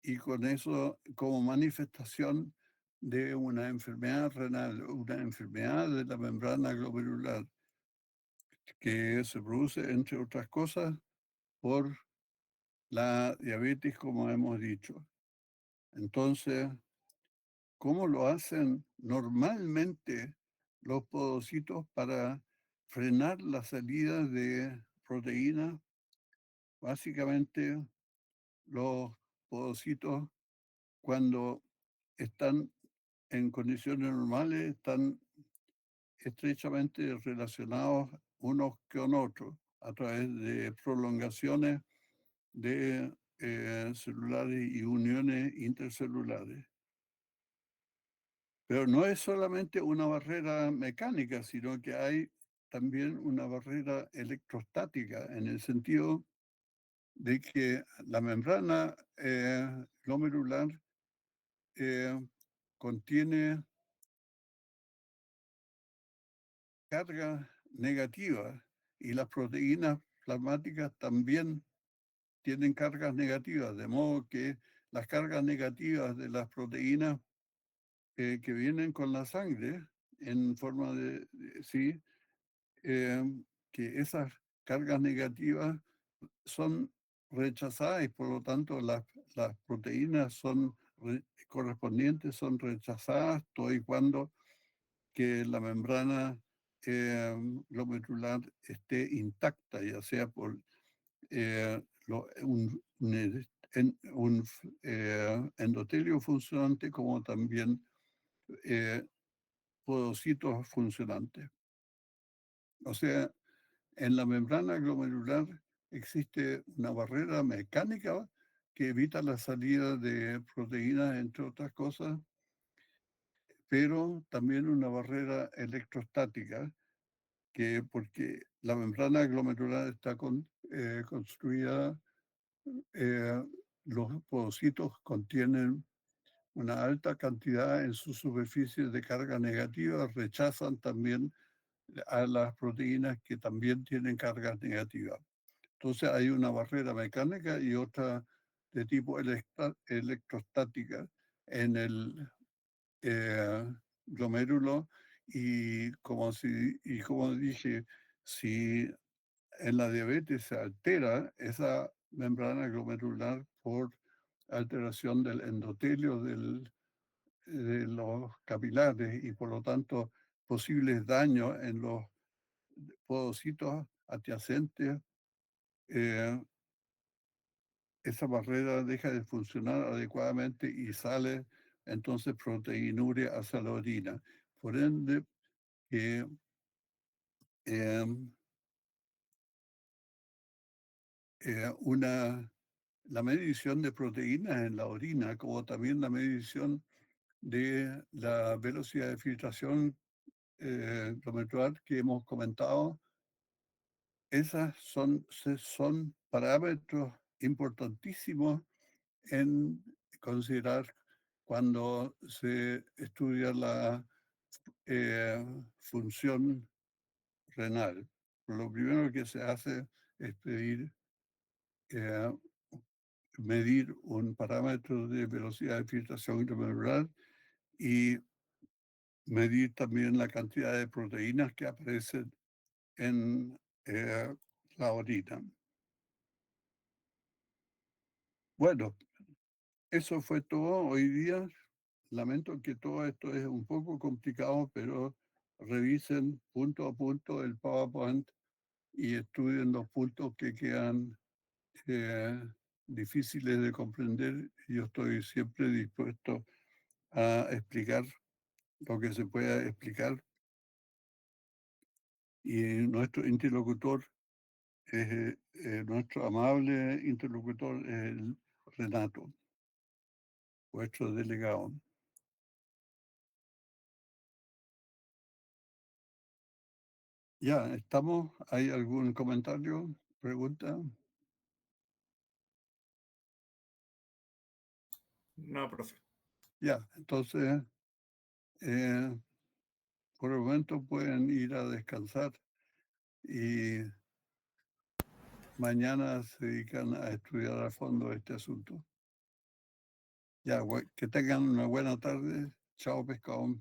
[SPEAKER 1] y con eso como manifestación de una enfermedad renal, una enfermedad de la membrana glomerular que se produce, entre otras cosas, por la diabetes, como hemos dicho. Entonces, ¿cómo lo hacen normalmente los podocitos para frenar la salida de proteínas, básicamente los podocitos, cuando están en condiciones normales, están estrechamente relacionados unos con otros a través de prolongaciones de celulares y uniones intercelulares. Pero no es solamente una barrera mecánica, sino que hay también una barrera electrostática, en el sentido de que la membrana glomerular contiene carga negativa y las proteínas plasmáticas también tienen cargas negativas, de modo que las cargas negativas de las proteínas que vienen con la sangre en forma sí, que esas cargas negativas son rechazadas y por lo tanto las proteínas correspondientes son rechazadas todo y cuando que la membrana glomerular esté intacta, ya sea por un endotelio funcionante como también podocitos funcionantes. O sea, en la membrana glomerular existe una barrera mecánica que evita la salida de proteínas, entre otras cosas, pero también una barrera electrostática, porque la membrana glomerular está construida, los podocitos contienen una alta cantidad en sus superficies de carga negativa, rechazan también a las proteínas que también tienen cargas negativas. Entonces hay una barrera mecánica y otra de tipo electrostática en el glomérulo y como dije, si en la diabetes se altera esa membrana glomerular por alteración del endotelio de los capilares y por lo tanto posibles daños en los podocitos adyacentes, esa barrera deja de funcionar adecuadamente y sale entonces proteinuria hacia la orina. Por ende, em, la medición de proteínas en la orina, como también la medición de la velocidad de filtración glomerular que hemos comentado, esas son parámetros importantísimos en considerar cuando se estudia la función renal. Lo primero que se hace es eh, medir un parámetro de velocidad de filtración glomerular y medir también la cantidad de proteínas que aparecen en la orina. Bueno, eso fue todo hoy día. Lamento que todo esto es un poco complicado, pero revisen punto a punto el PowerPoint y estudien los puntos que quedan difíciles de comprender. Yo estoy siempre dispuesto a explicar lo que se pueda explicar. Y nuestro interlocutor, nuestro amable interlocutor, es el Renato, vuestro delegado. Ya, ¿estamos? ¿Hay algún comentario, pregunta?
[SPEAKER 2] No, profe.
[SPEAKER 1] Ya, entonces, por el momento pueden ir a descansar y mañana se dedican a estudiar a fondo este asunto. Ya, que tengan una buena tarde. Chao, pescado.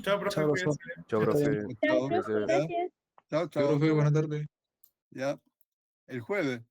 [SPEAKER 2] Chao, profe.
[SPEAKER 3] Chao, profesor.
[SPEAKER 4] Chao, profe.
[SPEAKER 1] Chao,
[SPEAKER 5] Profe,
[SPEAKER 4] Cuídese.
[SPEAKER 5] gracias.
[SPEAKER 1] chao.
[SPEAKER 3] Chao, profe. Buenas tardes.
[SPEAKER 1] Ya, el jueves.